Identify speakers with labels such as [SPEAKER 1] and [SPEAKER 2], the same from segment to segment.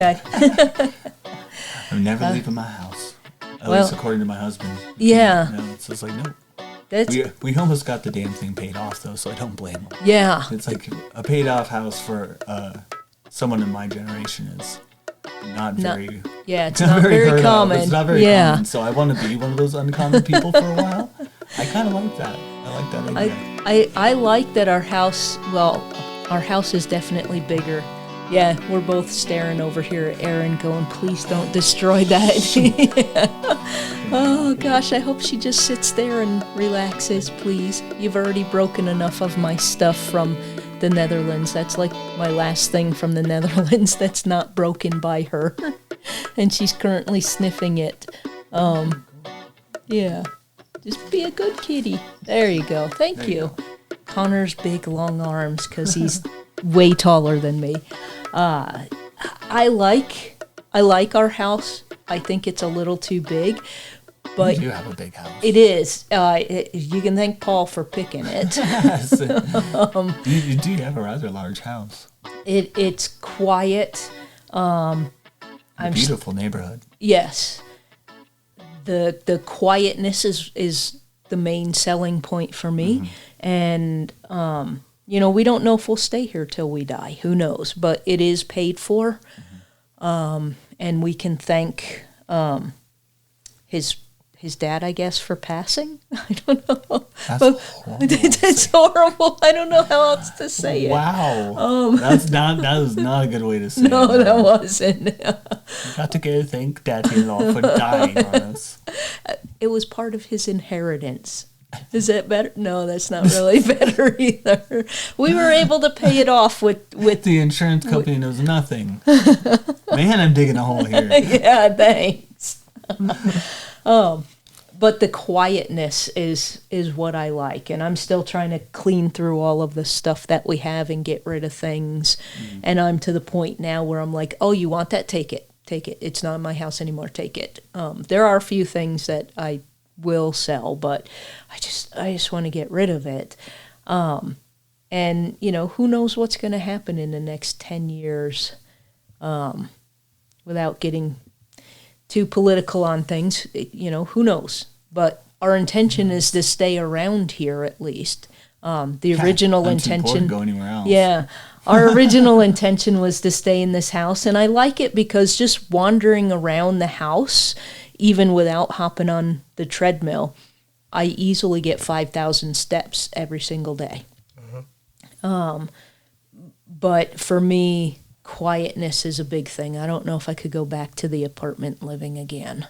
[SPEAKER 1] Okay.
[SPEAKER 2] I'm never leaving my house. At least according to my husband.
[SPEAKER 1] Yeah.
[SPEAKER 2] It's just like, no.
[SPEAKER 1] That's
[SPEAKER 2] We almost got the damn thing paid off, though, so I don't blame him.
[SPEAKER 1] yeah.
[SPEAKER 2] It's like a paid off house for someone in my generation is not very...
[SPEAKER 1] Yeah, it's not very common.
[SPEAKER 2] It's not very common, so I want to be one of those uncommon people for a while. I kind of like that. I like that idea.
[SPEAKER 1] I like that our house is definitely bigger. Yeah, we're both staring over here at Erin going, please don't destroy that. Yeah. Oh, gosh, I hope she just sits there and relaxes, please. You've already broken enough of my stuff from the Netherlands. That's like my last thing from the Netherlands that's not broken by her. And she's currently sniffing it. Yeah, just be a good kitty. There you go. Thank you. Connor's big, long arms, because he's way taller than me. I like our house. I think it's a little too big, but
[SPEAKER 2] You do have a big house.
[SPEAKER 1] it is. You can thank Paul for picking it.
[SPEAKER 2] You do have a rather large house.
[SPEAKER 1] It's quiet.
[SPEAKER 2] A beautiful neighborhood.
[SPEAKER 1] Yes. The quietness is the main selling point for me, and we don't know if we'll stay here till we die. Who knows? But it is paid for, and we can thank his dad, I guess, for passing. I don't know. That's horrible. I don't know how else to say it.
[SPEAKER 2] Wow. That was not a good way to say it.
[SPEAKER 1] No, that wasn't.
[SPEAKER 2] You got to go thank Daddy-in-law for dying on us.
[SPEAKER 1] It was part of his inheritance. Is that better? No, that's not really better either. We were able to pay it off with
[SPEAKER 2] The insurance company knows nothing. Man, I'm digging a hole here.
[SPEAKER 1] Yeah, thanks. But the quietness is what I like, and I'm still trying to clean through all of the stuff that we have and get rid of things. And I'm to the point now where I'm like, oh, you want that? Take it. It's not in my house anymore. Take it. There are a few things that I will sell, but I just want to get rid of it. And who knows what's going to happen in the next 10 years, without getting too political on things. Who knows? But our intention is to stay around here at least. The original intention.
[SPEAKER 2] Go anywhere else.
[SPEAKER 1] Yeah. Our original intention was to stay in this house, and I like it because just wandering around the house, even without hopping on the treadmill, I easily get 5,000 steps every single day. But for me, quietness is a big thing. I don't know if I could go back to the apartment living again.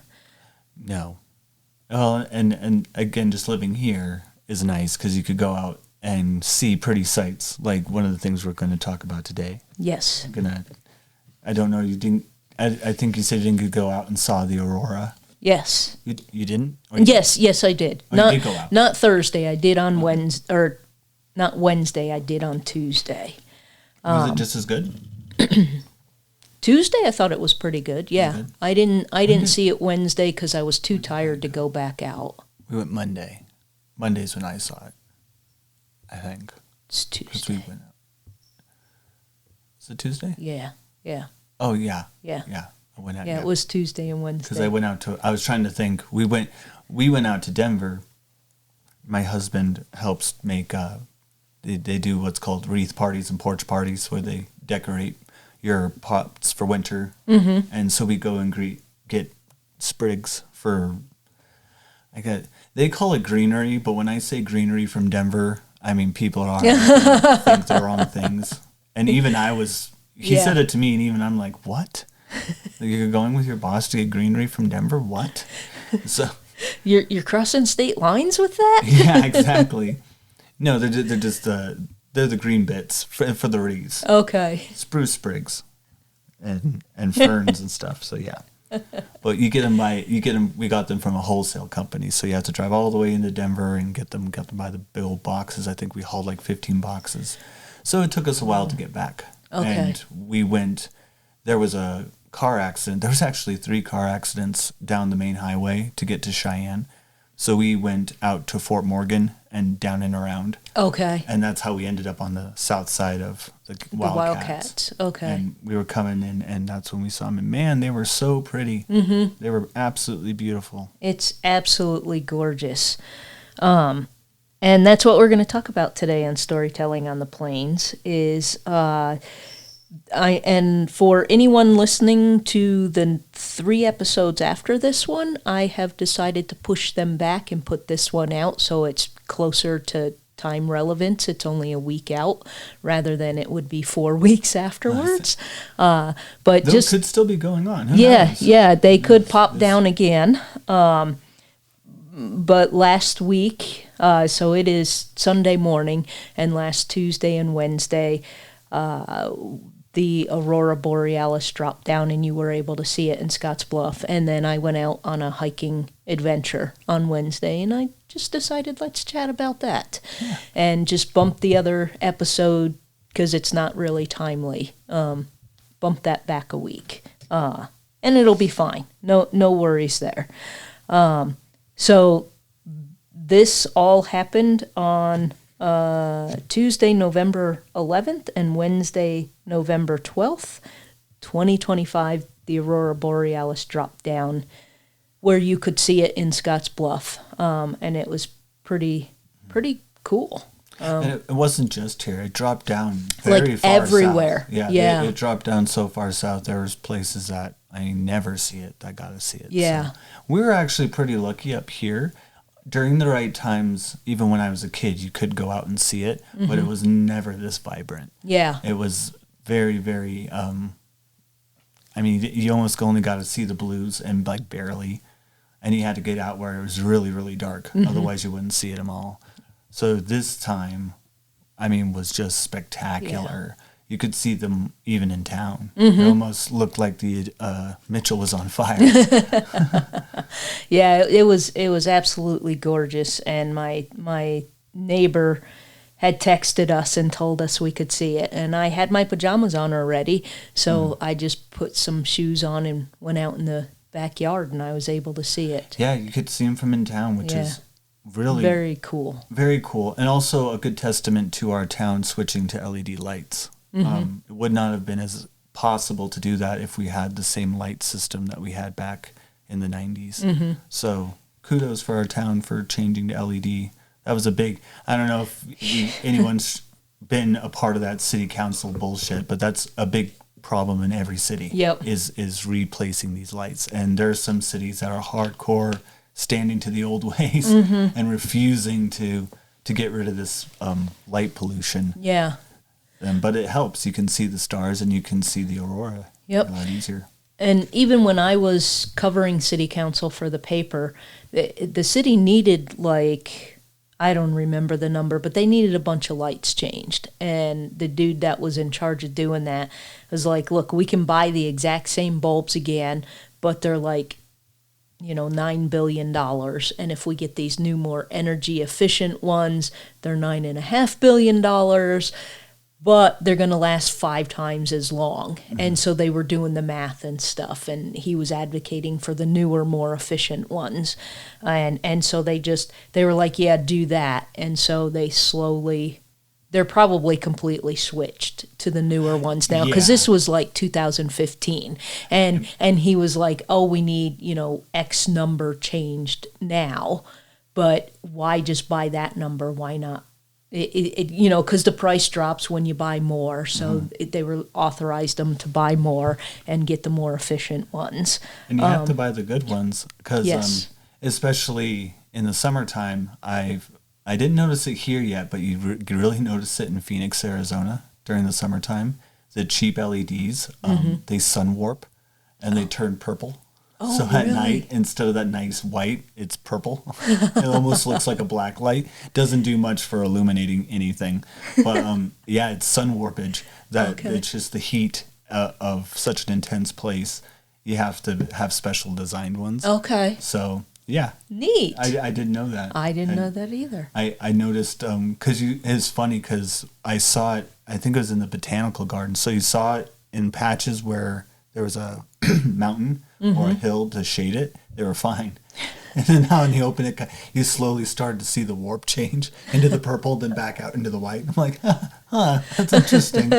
[SPEAKER 2] No. Well, and again, just living here is nice because you could go out and see pretty sights, like one of the things we're going to talk about today.
[SPEAKER 1] Yes.
[SPEAKER 2] I don't know, you didn't, I think you said you didn't go out and saw the Aurora.
[SPEAKER 1] Yes.
[SPEAKER 2] You didn't?
[SPEAKER 1] Yes, I did.
[SPEAKER 2] You did go out.
[SPEAKER 1] Not Thursday. I did on Wednesday, or not Wednesday. I did on Tuesday.
[SPEAKER 2] Was it just as good?
[SPEAKER 1] Tuesday, I thought it was pretty good. Yeah,
[SPEAKER 2] good.
[SPEAKER 1] I didn't see it Wednesday because I was too tired to go back out.
[SPEAKER 2] We went Monday. Monday's when I saw it, I think.
[SPEAKER 1] It's
[SPEAKER 2] 'Cause
[SPEAKER 1] Tuesday.
[SPEAKER 2] we went out. Is it Tuesday?
[SPEAKER 1] Yeah.
[SPEAKER 2] Oh, yeah.
[SPEAKER 1] Yeah.
[SPEAKER 2] I went out.
[SPEAKER 1] Yeah, it was Tuesday and Wednesday.
[SPEAKER 2] Because I went out I was trying to think. We went out to Denver. My husband helps make, they do what's called wreath parties and porch parties where they decorate your pots for winter. Mm-hmm. And so we go and get sprigs for, they call it greenery, but when I say greenery from Denver, I mean people are think the wrong things. And even he said it to me, and even I'm like, what? You're going with your boss to get greenery from Denver? What? So
[SPEAKER 1] you're crossing state lines with that?
[SPEAKER 2] Yeah, exactly. No, they're just they're the green bits for the wreaths.
[SPEAKER 1] Okay.
[SPEAKER 2] Spruce sprigs, and ferns and stuff. So yeah, but you get them. We got them from a wholesale company, so you have to drive all the way into Denver and get them by the big old boxes. I think we hauled like 15 boxes, so it took us a while to get back.
[SPEAKER 1] Okay.
[SPEAKER 2] And we went. There was a car accident. There was actually 3 car accidents down the main highway to get to Cheyenne. So we went out to Fort Morgan and down and around.
[SPEAKER 1] Okay.
[SPEAKER 2] And that's how we ended up on the south side of the
[SPEAKER 1] The
[SPEAKER 2] wildcats.
[SPEAKER 1] Okay.
[SPEAKER 2] And we were coming in, and that's when we saw them. And man, they were so pretty. Mm-hmm. They were absolutely beautiful.
[SPEAKER 1] It's absolutely gorgeous. And that's what we're going to talk about today on Storytelling on the Plains is and for anyone listening to the 3 episodes after this one, I have decided to push them back and put this one out so it's closer to time relevance. It's only a week out rather than it would be 4 weeks afterwards. But
[SPEAKER 2] Those
[SPEAKER 1] just
[SPEAKER 2] could still be going on. Who knows?
[SPEAKER 1] yeah, they could pop down again. But last week, so it is Sunday morning, and last Tuesday and Wednesday, the Aurora Borealis dropped down and you were able to see it in Scottsbluff. And then I went out on a hiking adventure on Wednesday, and I just decided let's chat about that. Yeah. And just bump the other episode, because it's not really timely, bump that back a week. And it'll be fine. No worries there. So this all happened on Tuesday, November 11th and Wednesday, November 12th, 2025, the Aurora Borealis dropped down where you could see it in Scottsbluff. And it was pretty cool.
[SPEAKER 2] And it wasn't just here. It dropped down very far
[SPEAKER 1] everywhere.
[SPEAKER 2] South. Yeah. It dropped down so far south. There was places that I never see it. I got to see it.
[SPEAKER 1] Yeah.
[SPEAKER 2] So we were actually pretty lucky up here. During the right times, even when I was a kid, you could go out and see it, but it was never this vibrant.
[SPEAKER 1] Yeah.
[SPEAKER 2] It was very, very, you almost only got to see the blues and like barely, and you had to get out where it was really, really dark. Otherwise you wouldn't see them all. So this time, was just spectacular. Yeah. You could see them even in town. It almost looked like the Mitchell was on fire.
[SPEAKER 1] Yeah, it was absolutely gorgeous, and my neighbor had texted us and told us we could see it, and I had my pajamas on already, so I just put some shoes on and went out in the backyard, and I was able to see it.
[SPEAKER 2] Yeah, you could see them from in town, which is really
[SPEAKER 1] very cool.
[SPEAKER 2] Very cool, and also a good testament to our town switching to LED lights. It would not have been as possible to do that if we had the same light system that we had back in the 90s. So kudos for our town for changing to LED. That was a big, I don't know if anyone's been a part of that city council bullshit, but that's a big problem in every city.
[SPEAKER 1] Yep.
[SPEAKER 2] Is replacing these lights. And there are some cities that are hardcore standing to the old ways and refusing to get rid of this light pollution.
[SPEAKER 1] Yeah.
[SPEAKER 2] But it helps. You can see the stars and you can see the aurora a lot easier.
[SPEAKER 1] And even when I was covering city council for the paper, the city needed I don't remember the number, but they needed a bunch of lights changed. And the dude that was in charge of doing that was like, look, we can buy the exact same bulbs again, but they're $9 billion. And if we get these new, more energy efficient ones, they're $9.5 billion. But they're going to last 5 times as long. And so they were doing the math and stuff, and he was advocating for the newer, more efficient ones. And so they were like, yeah, do that. And so they're probably completely switched to the newer ones now, because this was 2015. And he was like, oh, we need, X number changed now. But why just buy that number? Why not? Because the price drops when you buy more, so they were authorized them to buy more and get the more efficient ones.
[SPEAKER 2] And you have to buy the good ones, because especially in the summertime, I didn't notice it here yet, but you really notice it in Phoenix, Arizona during the summertime. The cheap LEDs, they sun warp and they turn purple.
[SPEAKER 1] Oh,
[SPEAKER 2] so at night, instead of that nice white, it's purple. It almost looks like a black light. Doesn't do much for illuminating anything. But it's sun warpage. It's just the heat of such an intense place. You have to have special designed ones.
[SPEAKER 1] Okay.
[SPEAKER 2] So, yeah.
[SPEAKER 1] Neat.
[SPEAKER 2] I didn't know that.
[SPEAKER 1] I didn't know that either.
[SPEAKER 2] I noticed, because it's funny because I saw it, I think it was in the botanical garden. So you saw it in patches where there was a mountain or a hill to shade it. They were fine. And then now when you open it, you slowly start to see the warp change into the purple, then back out into the white. I'm like, that's interesting.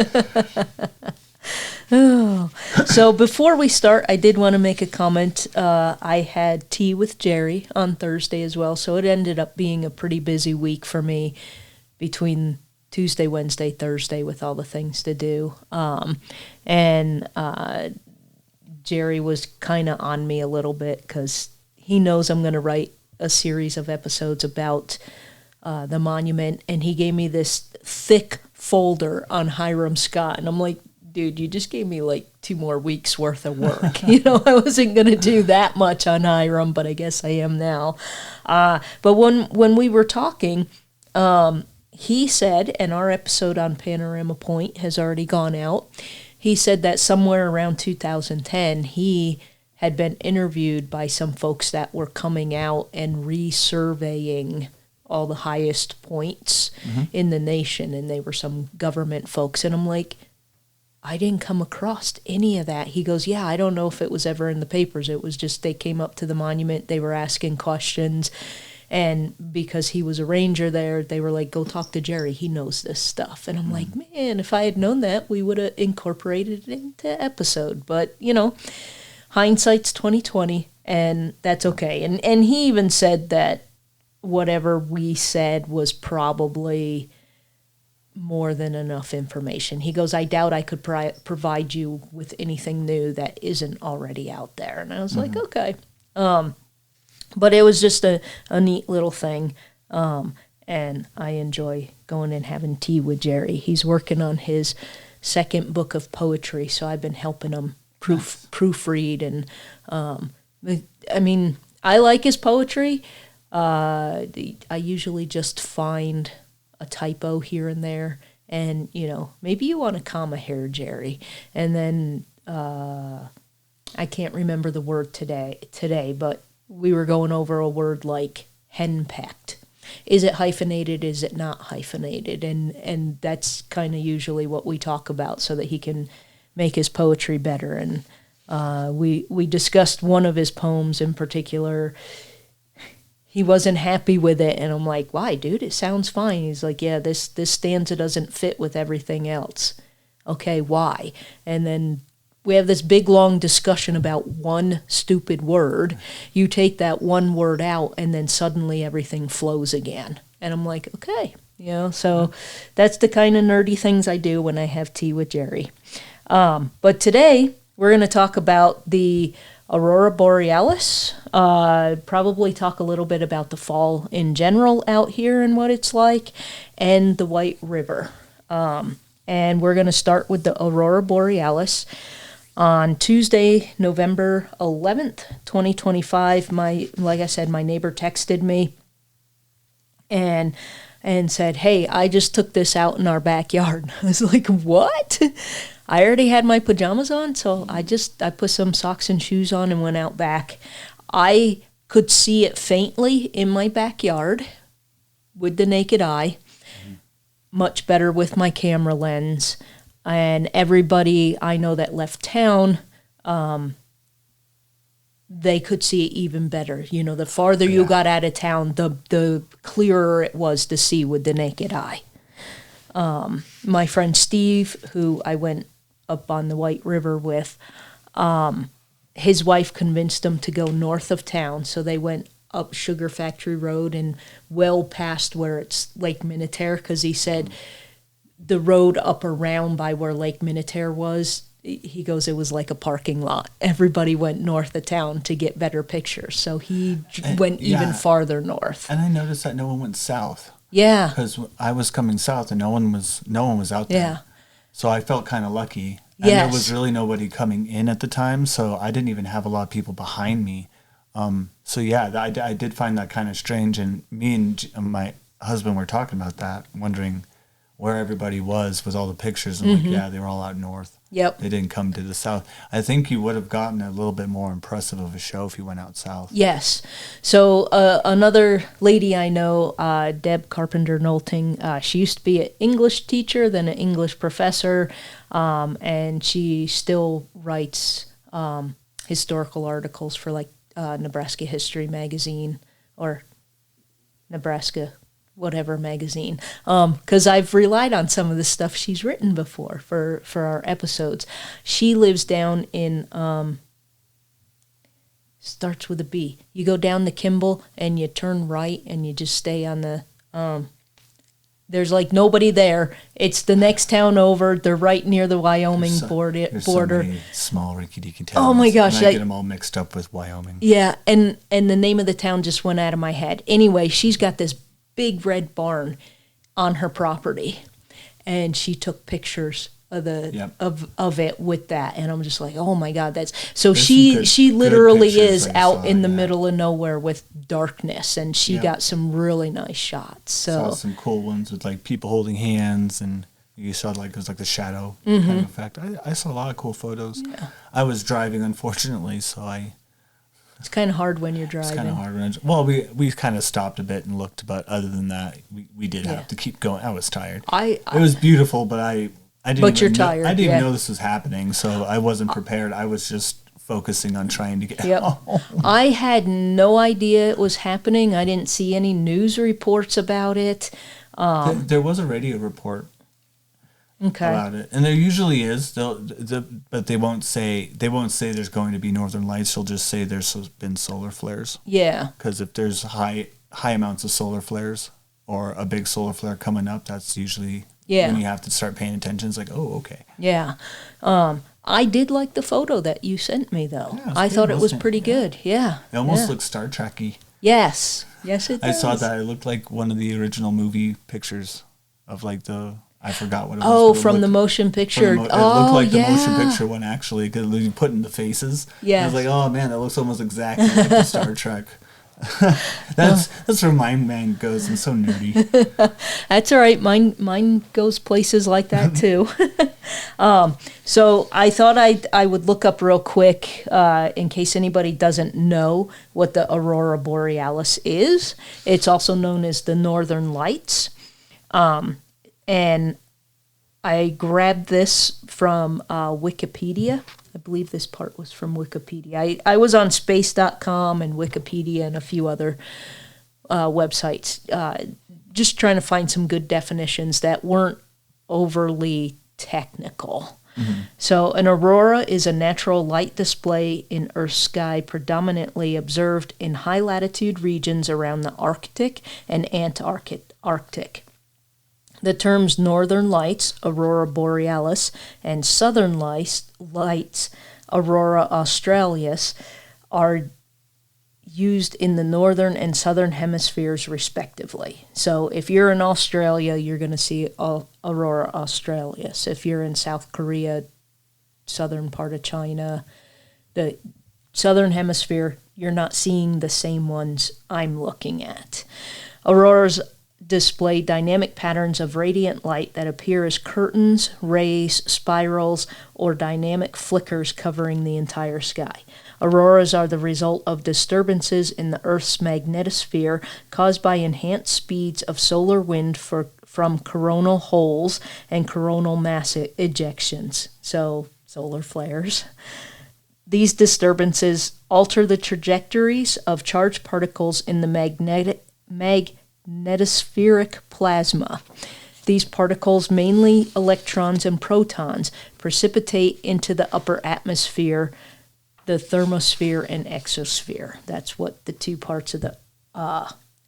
[SPEAKER 1] Oh. So before we start, I did want to make a comment. I had tea with Jerry on Thursday as well, so it ended up being a pretty busy week for me between Tuesday, Wednesday, Thursday with all the things to do. And Jerry was kind of on me a little bit because he knows I'm going to write a series of episodes about the monument, and he gave me this thick folder on Hiram Scott, and I'm like, dude, you just gave me like 2 more weeks worth of work. I wasn't going to do that much on Hiram, but I guess I am now. But when we were talking, he said, and our episode on Panorama Point has already gone out, he said that somewhere around 2010, he had been interviewed by some folks that were coming out and resurveying all the highest points in the nation, and they were some government folks. And I'm like, I didn't come across any of that. He goes, yeah, I don't know if it was ever in the papers. It was just they came up to the monument, they were asking questions, and because he was a ranger there, they were like, go talk to Jerry. He knows this stuff. And I'm like, man, if I had known that, we would have incorporated it into episode. But, hindsight's 2020, and that's okay. And he even said that whatever we said was probably more than enough information. He goes, I doubt I could provide you with anything new that isn't already out there. And I was like, okay. But it was just a neat little thing. And I enjoy going and having tea with Jerry. He's working on his second book of poetry, so I've been helping him proofread. And I like his poetry. I usually just find a typo here and there, and maybe you want to comma here, Jerry, and then I can't remember the word today, but we were going over a word like henpecked. Is it hyphenated? Is it not hyphenated? And that's kind of usually what we talk about, so that he can make his poetry better. And we discussed one of his poems in particular. He wasn't happy with it, and I'm like, why, dude? It sounds fine. He's like, yeah, this stanza doesn't fit with everything else. Okay, why? And then we have this big, long discussion about one stupid word. You take that one word out, and then suddenly everything flows again. And I'm like, okay. So that's the kind of nerdy things I do when I have tea with Jerry. But today, we're going to talk about the Aurora Borealis, probably talk a little bit about the fall in general out here and what it's like, and the White River. And we're going to start with the Aurora Borealis. On Tuesday, November 11th, 2025, like I said, my neighbor texted me and said, hey, I just took this out in our backyard. I was like, what? I already had my pajamas on, so I put some socks and shoes on and went out back. I could see it faintly in my backyard with the naked eye, much better with my camera lens. And everybody I know that left town, they could see it even better. The farther you got out of town, the clearer it was to see with the naked eye. My friend Steve, who I went up on the White River with, his wife convinced him to go north of town, so they went up Sugar Factory Road and well past where it's Lake Minnetonka, because he said the road up around by where Lake Minnetonka was, he goes, it was like a parking lot. Everybody went north of town to get better pictures, so he went even farther north.
[SPEAKER 2] And I noticed that no one went south.
[SPEAKER 1] Yeah,
[SPEAKER 2] because I was coming south and no one was out there. Yeah. So I felt kind of lucky. And there was really nobody coming in at the time, so I didn't even have a lot of people behind me. I did find that kind of strange, and me and my husband were talking about that, wondering where everybody was with all the pictures. I'm like, they were all out north.
[SPEAKER 1] Yep.
[SPEAKER 2] They didn't come to the south. I think you would have gotten a little bit more impressive of a show if you went out south.
[SPEAKER 1] Yes. So another lady I know, Deb Carpenter-Knowlting, she used to be an English teacher, then an English professor, and she still writes historical articles for like Nebraska History Magazine or Nebraska whatever magazine, because I've relied on some of the stuff she's written before for our episodes. She lives down in, starts with a B. You go down the Kimball and you turn right and you just stay on the, there's like nobody there. It's the next town over. They're right near the Wyoming border.
[SPEAKER 2] So many small rinky-dinky towns.
[SPEAKER 1] Oh my gosh.
[SPEAKER 2] And I get them all mixed up with Wyoming.
[SPEAKER 1] Yeah, and the name of the town just went out of my head. Anyway, she's got this big red barn on her property, and she took pictures of of it with that, and I'm just like, oh my God, that's so. There's she literally is out in the middle of nowhere with darkness, and she got some really nice shots. So
[SPEAKER 2] saw some cool ones with like people holding hands, and you saw like it was like the shadow kind of effect. I saw a lot of cool photos. Yeah. I was driving, unfortunately, so it's
[SPEAKER 1] kind of hard when you're driving.
[SPEAKER 2] It's kind of hard. Well, we kind of stopped a bit and looked, but other than that, we did have to keep going. I was tired. It was beautiful, but I didn't.
[SPEAKER 1] But you're tired.
[SPEAKER 2] I didn't even know this was happening, so I wasn't prepared. I was just focusing on trying to get home.
[SPEAKER 1] I had no idea it was happening. I didn't see any news reports about it.
[SPEAKER 2] There was a radio report. About it, and there usually is. But they won't say there's going to be northern lights. They'll just say there's been solar flares.
[SPEAKER 1] Yeah.
[SPEAKER 2] Because if there's high amounts of solar flares or a big solar flare coming up, that's usually when you have to start paying attention. It's like, oh, okay.
[SPEAKER 1] Yeah. I did like the photo that you sent me, though.
[SPEAKER 2] Yeah,
[SPEAKER 1] I thought it was pretty good. Yeah.
[SPEAKER 2] It almost looks Star Trek-y.
[SPEAKER 1] Yes. Yes, it does.
[SPEAKER 2] I saw that. It looked like one of the original movie pictures of like I forgot what it was.
[SPEAKER 1] Oh, from the motion picture.
[SPEAKER 2] It looked like the motion picture one, actually, because you put in the faces.
[SPEAKER 1] Yeah.
[SPEAKER 2] I was like, oh, man, that looks almost exactly like the Star Trek. That's where my mind goes. I'm so nerdy.
[SPEAKER 1] That's all right. Mine goes places like that, too. So I thought I would look up real quick in case anybody doesn't know what the Aurora Borealis is. It's also known as the Northern Lights. And I grabbed this from Wikipedia. I believe this part was from Wikipedia. I was on space.com and Wikipedia and a few other websites, just trying to find some good definitions that weren't overly technical. Mm-hmm. So an aurora is a natural light display in Earth's sky predominantly observed in high-latitude regions around the Arctic and Antarctic. The terms northern lights, aurora borealis, and southern lights, aurora australis, are used in the northern and southern hemispheres respectively. So if you're in Australia, you're going to see aurora australis. If you're in South Korea, southern part of China, the southern hemisphere, you're not seeing the same ones I'm looking at. Auroras display dynamic patterns of radiant light that appear as curtains, rays, spirals, or dynamic flickers covering the entire sky. Auroras are the result of disturbances in the Earth's magnetosphere caused by enhanced speeds of solar wind from coronal holes and coronal mass ejections, so solar flares. These disturbances alter the trajectories of charged particles in the magnetospheric plasma. These particles, mainly electrons and protons, precipitate into the upper atmosphere, the thermosphere and exosphere. That's what the two parts of the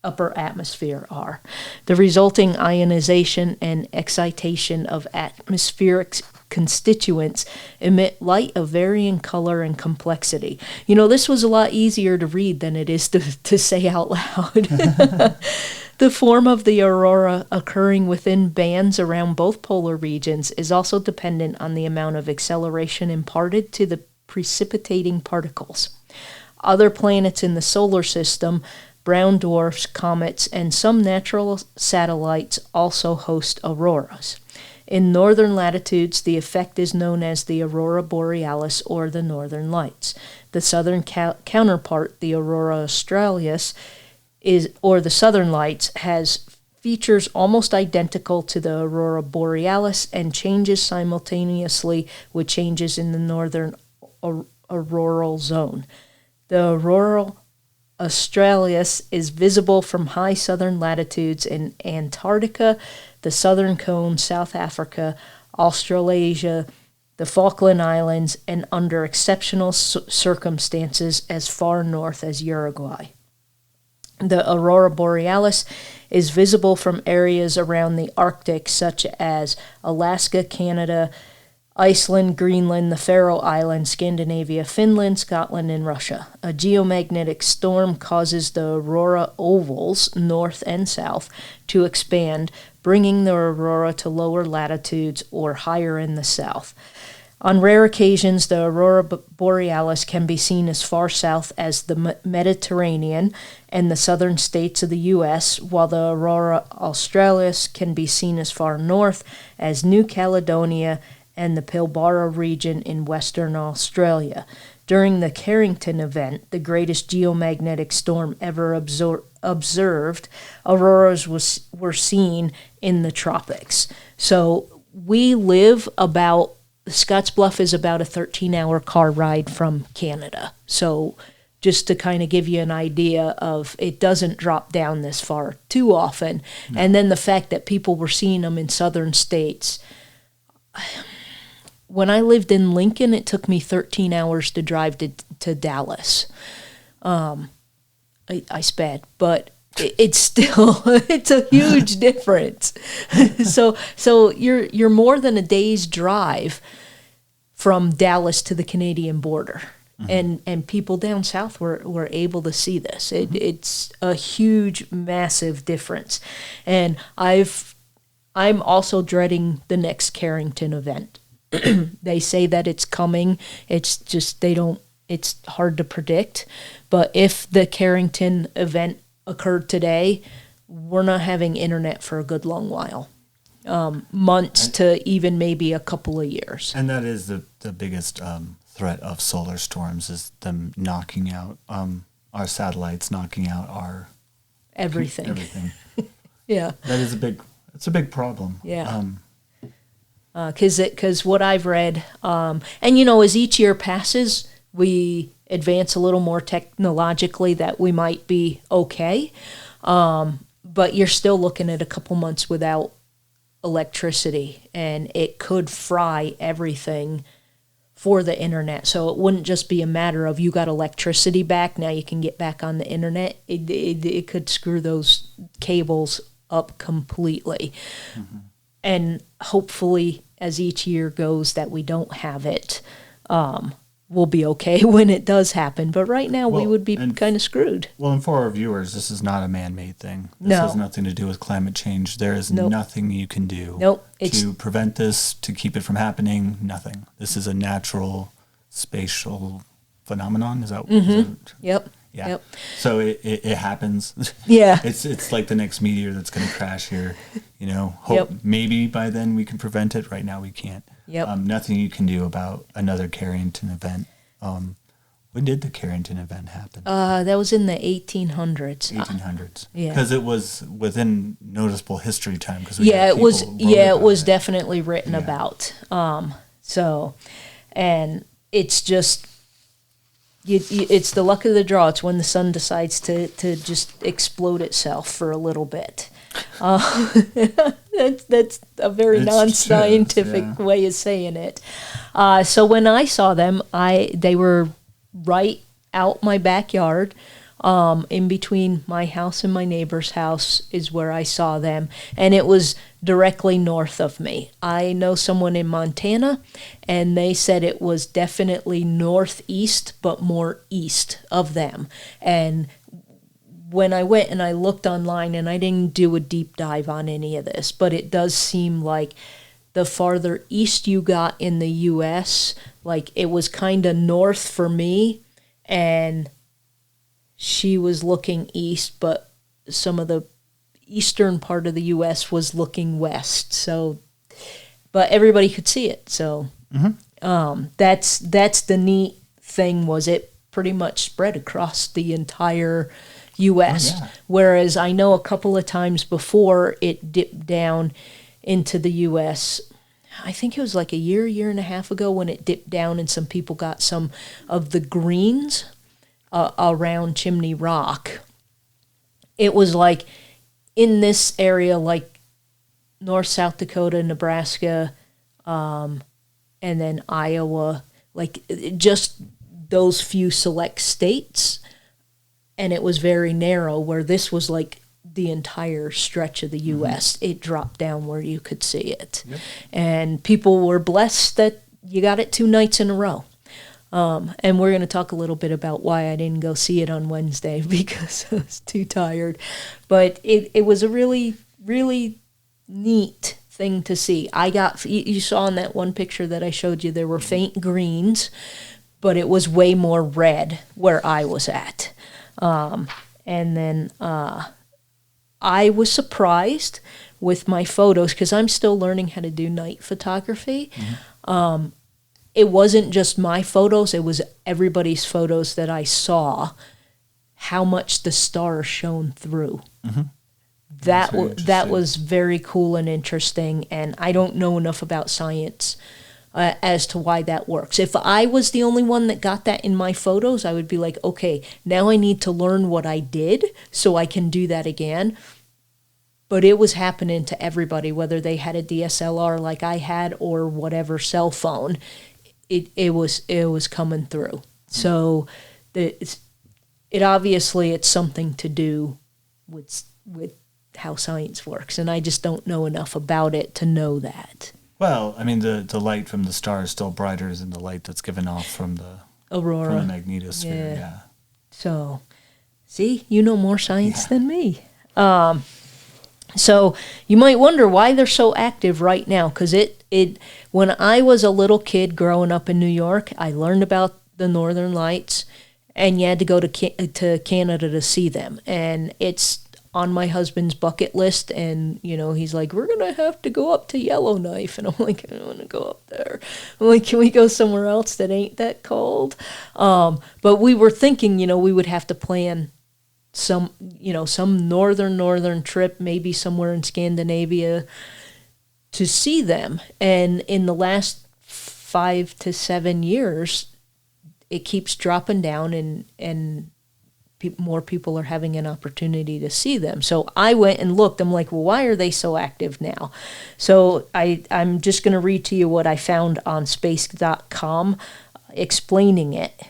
[SPEAKER 1] upper atmosphere are. The resulting ionization and excitation of atmospheric constituents emit light of varying color and complexity. You know, this was a lot easier to read than it is to say out loud. The form of the aurora occurring within bands around both polar regions is also dependent on the amount of acceleration imparted to the precipitating particles. Other planets in the solar system, brown dwarfs, comets, and some natural satellites also host auroras. In northern latitudes, the effect is known as the aurora borealis or the northern lights. The southern counterpart, the aurora australis, or the southern lights, has features almost identical to the aurora borealis and changes simultaneously with changes in the northern auroral zone. The aurora australis is visible from high southern latitudes in Antarctica, the southern cone, South Africa, Australasia, the Falkland Islands, and under exceptional circumstances as far north as Uruguay. The aurora borealis is visible from areas around the Arctic, such as Alaska, Canada, Iceland, Greenland, the Faroe Islands, Scandinavia, Finland, Scotland, and Russia. A geomagnetic storm causes the aurora ovals, north and south, to expand, bringing the aurora to lower latitudes or higher in the south. On rare occasions, the aurora borealis can be seen as far south as the Mediterranean and the southern states of the U.S., while the aurora australis can be seen as far north as New Caledonia and the Pilbara region in Western Australia. During the Carrington event, the greatest geomagnetic storm ever observed, auroras were seen in the tropics. So we live about, Scottsbluff is about a 13-hour car ride from Canada. So just to kind of give you an idea of, it doesn't drop down this far too often. No. And then the fact that people were seeing them in southern states. When I lived in Lincoln, it took me 13 hours to drive to Dallas. I sped, but it's still, it's a huge difference. So you're more than a day's drive from Dallas to the Canadian border. Mm-hmm. And people down south were able to see this. It's a huge, massive difference. And I'm also dreading the next Carrington event. They say that it's coming. It's just it's hard to predict. But if the Carrington event occurred today, we're not having internet for a good long while. Months to even maybe a couple of years.
[SPEAKER 2] And that is the biggest threat of solar storms, is them knocking out our satellites, knocking out our
[SPEAKER 1] everything. Yeah.
[SPEAKER 2] That is it's a big problem.
[SPEAKER 1] Yeah. Because what I've read, and as each year passes, we advance a little more technologically, that we might be okay. But you're still looking at a couple months without electricity, and it could fry everything for the internet. So it wouldn't just be a matter of you got electricity back, now you can get back on the internet. It could screw those cables up completely. Mm-hmm. And hopefully, as each year goes, that we don't have it, we'll be okay when it does happen. But right now, we would be kind of screwed.
[SPEAKER 2] Well, and for our viewers, this is not a man-made thing. This has nothing to do with climate change. There is nothing you can do to prevent this, to keep it from happening. Nothing. This is a natural spatial phenomenon. Is that?
[SPEAKER 1] Mm-hmm.
[SPEAKER 2] Is that
[SPEAKER 1] Yep.
[SPEAKER 2] Yeah.
[SPEAKER 1] Yep.
[SPEAKER 2] So it happens.
[SPEAKER 1] Yeah.
[SPEAKER 2] It's like the next meteor that's going to crash here. Hope maybe by then we can prevent it. Right now we can't.
[SPEAKER 1] Yep.
[SPEAKER 2] Nothing you can do about another Carrington event. When did the Carrington event happen?
[SPEAKER 1] That was in the 1800s.
[SPEAKER 2] 1800s.
[SPEAKER 1] Yeah.
[SPEAKER 2] Because it was within noticeable history time.
[SPEAKER 1] It was. Yeah, it was definitely written about. And it's just. It's the luck of the draw. It's when the sun decides to just explode itself for a little bit. That's a very non-scientific way of saying it. So when I saw them, they were right out my backyard. In between my house and my neighbor's house is where I saw them, and it was directly north of me. I know someone in Montana, and they said it was definitely northeast, but more east of them. And when I went and I looked online, and I didn't do a deep dive on any of this, but it does seem like the farther east you got in the U.S., like it was kind of north for me, and she was looking east, but some of the eastern part of the U.S. was looking west. So, but everybody could see it. So that's the neat thing, was it pretty much spread across the entire U.S. Oh, yeah. Whereas I know a couple of times before it dipped down into the U.S., I think it was like a year and a half ago when it dipped down and some people got some of the greens. around Chimney Rock, it was like in this area, like North, South Dakota, Nebraska, and then Iowa, like just those few select states. And it was very narrow, where this was like the entire stretch of the U.S. It dropped down where you could see it. Yep. And people were blessed that you got it 2 nights in a row. And we're going to talk a little bit about why I didn't go see it on Wednesday, because I was too tired. But it was a really, really neat thing to see. You saw in that one picture that I showed you, there were faint greens, but it was way more red where I was at. And then I was surprised with my photos, because I'm still learning how to do night photography. It wasn't just my photos, it was everybody's photos that I saw, how much the stars shone through. That was very cool and interesting, and I don't know enough about science as to why that works. If I was the only one that got that in my photos, I would be like, okay, now I need to learn what I did so I can do that again. But it was happening to everybody, whether they had a DSLR like I had or whatever cell phone. It was coming through. So it obviously it's something to do with how science works, and I just don't know enough about it to know that.
[SPEAKER 2] Well, I mean, the light from the star is still brighter than the light that's given off from the
[SPEAKER 1] aurora,
[SPEAKER 2] from the magnetosphere. Yeah.
[SPEAKER 1] So, see, you know more science than me. So you might wonder why they're so active right now, because when I was a little kid growing up in New York, I learned about the Northern Lights, and you had to go to Canada to see them. And it's on my husband's bucket list, and he's like, we're gonna have to go up to Yellowknife, and I'm like, I don't want to go up there. I'm like, can we go somewhere else that ain't that cold? But we were thinking, we would have to plan some northern trip, maybe somewhere in Scandinavia, to see them. And in the last 5 to 7 years, it keeps dropping down, and more people are having an opportunity to see them. So I went and looked. I'm like, well, why are they so active now? So I'm just going to read to you what I found on space.com explaining it.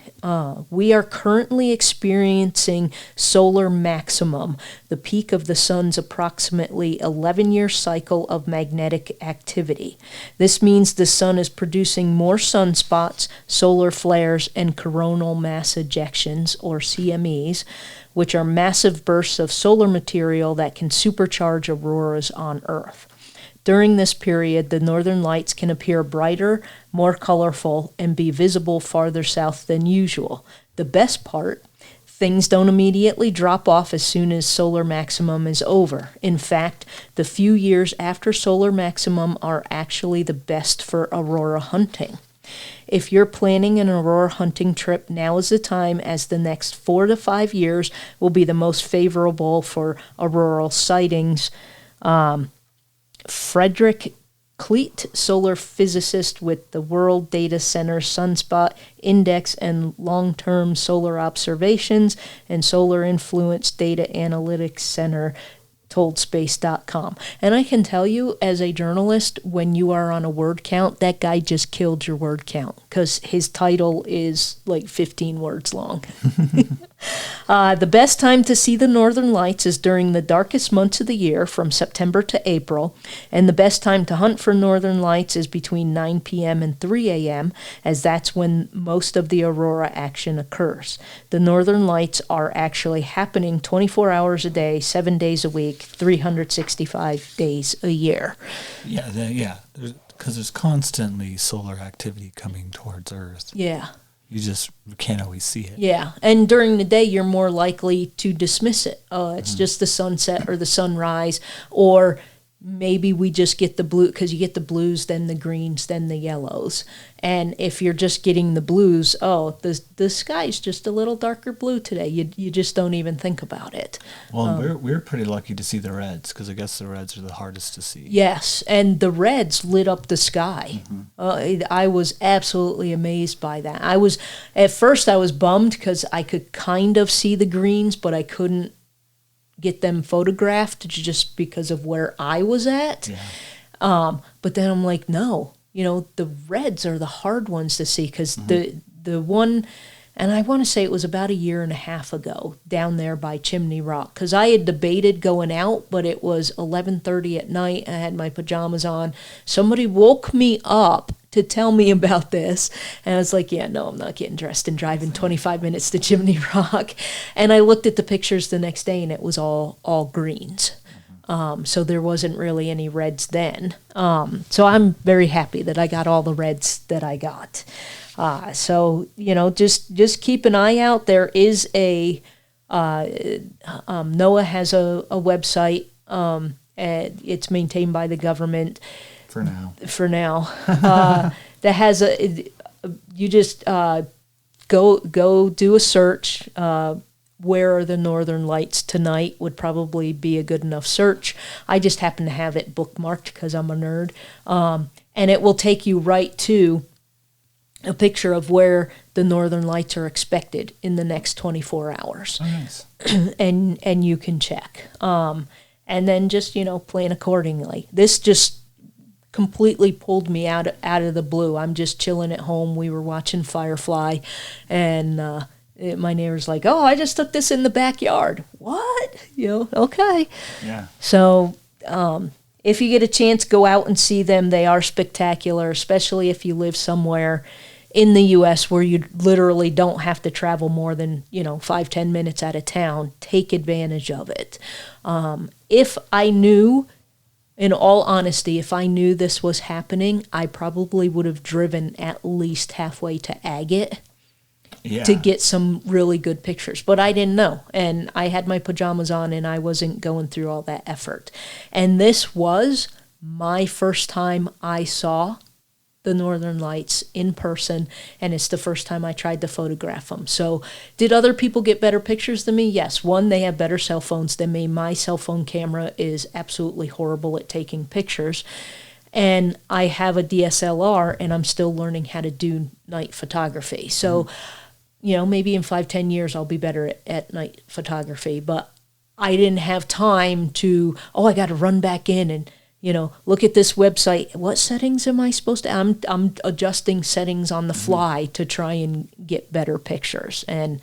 [SPEAKER 1] We are currently experiencing solar maximum, the peak of the sun's approximately 11-year cycle of magnetic activity. This means the sun is producing more sunspots, solar flares, and coronal mass ejections, or CMEs, which are massive bursts of solar material that can supercharge auroras on Earth. During this period, the northern lights can appear brighter, more colorful, and be visible farther south than usual. The best part, things don't immediately drop off as soon as solar maximum is over. In fact, the few years after solar maximum are actually the best for aurora hunting. If you're planning an aurora hunting trip, now is the time, as the next 4 to 5 years will be the most favorable for auroral sightings. Frederick Cleet, solar physicist with the World Data Center Sunspot Index and Long-Term Solar Observations and Solar Influence Data Analytics Center, told space.com. And I can tell you, as a journalist, when you are on a word count, that guy just killed your word count, because his title is like 15 words long. The best time to see the northern lights is during the darkest months of the year, from September to April, and the best time to hunt for northern lights is between 9 p.m. and 3 a.m., as that's when most of the aurora action occurs. The northern lights are actually happening 24 hours a day, 7 days a week, 365 days a year.
[SPEAKER 2] Yeah, because there's constantly solar activity coming towards Earth.
[SPEAKER 1] Yeah.
[SPEAKER 2] You just can't always see it.
[SPEAKER 1] Yeah, and during the day, you're more likely to dismiss it. It's just the sunset or the sunrise, or maybe we just get the blue, because you get the blues, then the greens, then the yellows. And if you're just getting the blues, the sky's just a little darker blue today. You just don't even think about it.
[SPEAKER 2] Well, we're pretty lucky to see the reds, because I guess the reds are the hardest to see.
[SPEAKER 1] Yes, and the reds lit up the sky. I was absolutely amazed by that. At first I was bummed because I could kind of see the greens, but I couldn't get them photographed just because of where I was at.
[SPEAKER 2] Yeah.
[SPEAKER 1] But then I'm like, no, the reds are the hard ones to see, because the one, and I want to say it was about a year and a half ago down there by Chimney Rock, because I had debated going out, but it was 11:30 at night. I had my pajamas on. Somebody woke me up to tell me about this, and I was like, yeah, no, I'm not getting dressed and driving 25 minutes to Chimney Rock. And I looked at the pictures the next day, and it was all greens. So there wasn't really any reds then. So I'm very happy that I got all the reds that I got. So just keep an eye out. There is NOAA has a website. And it's maintained by the government. For now. That has you just go do a search. Where are the northern lights tonight would probably be a good enough search. I just happen to have it bookmarked because I'm a nerd. And it will take you right to a picture of where the northern lights are expected in the next 24 hours.
[SPEAKER 2] Oh, nice.
[SPEAKER 1] and you can check. And then just, plan accordingly. This just completely pulled me out of the blue. I'm just chilling at home. We were watching Firefly, and my neighbor's like, "Oh, I just took this in the backyard." What? Okay.
[SPEAKER 2] Yeah.
[SPEAKER 1] So if you get a chance, go out and see them. They are spectacular, especially if you live somewhere in the U.S. where you literally don't have to travel more than 5-10 minutes out of town. Take advantage of it. If I knew, in all honesty, if I knew this was happening, I probably would have driven at least halfway to Agate to get some really good pictures. But I didn't know, and I had my pajamas on, and I wasn't going through all that effort. And this was my first time I saw the Northern Lights in person, and it's the first time I tried to photograph them. So did other people get better pictures than me? Yes. One, they have better cell phones than me. My cell phone camera is absolutely horrible at taking pictures. And I have a DSLR, and I'm still learning how to do night photography. So, maybe in 5-10 years I'll be better at night photography. But I didn't have time to, I got to run back in and look at this website. What settings am I supposed to? I'm adjusting settings on the fly to try and get better pictures. And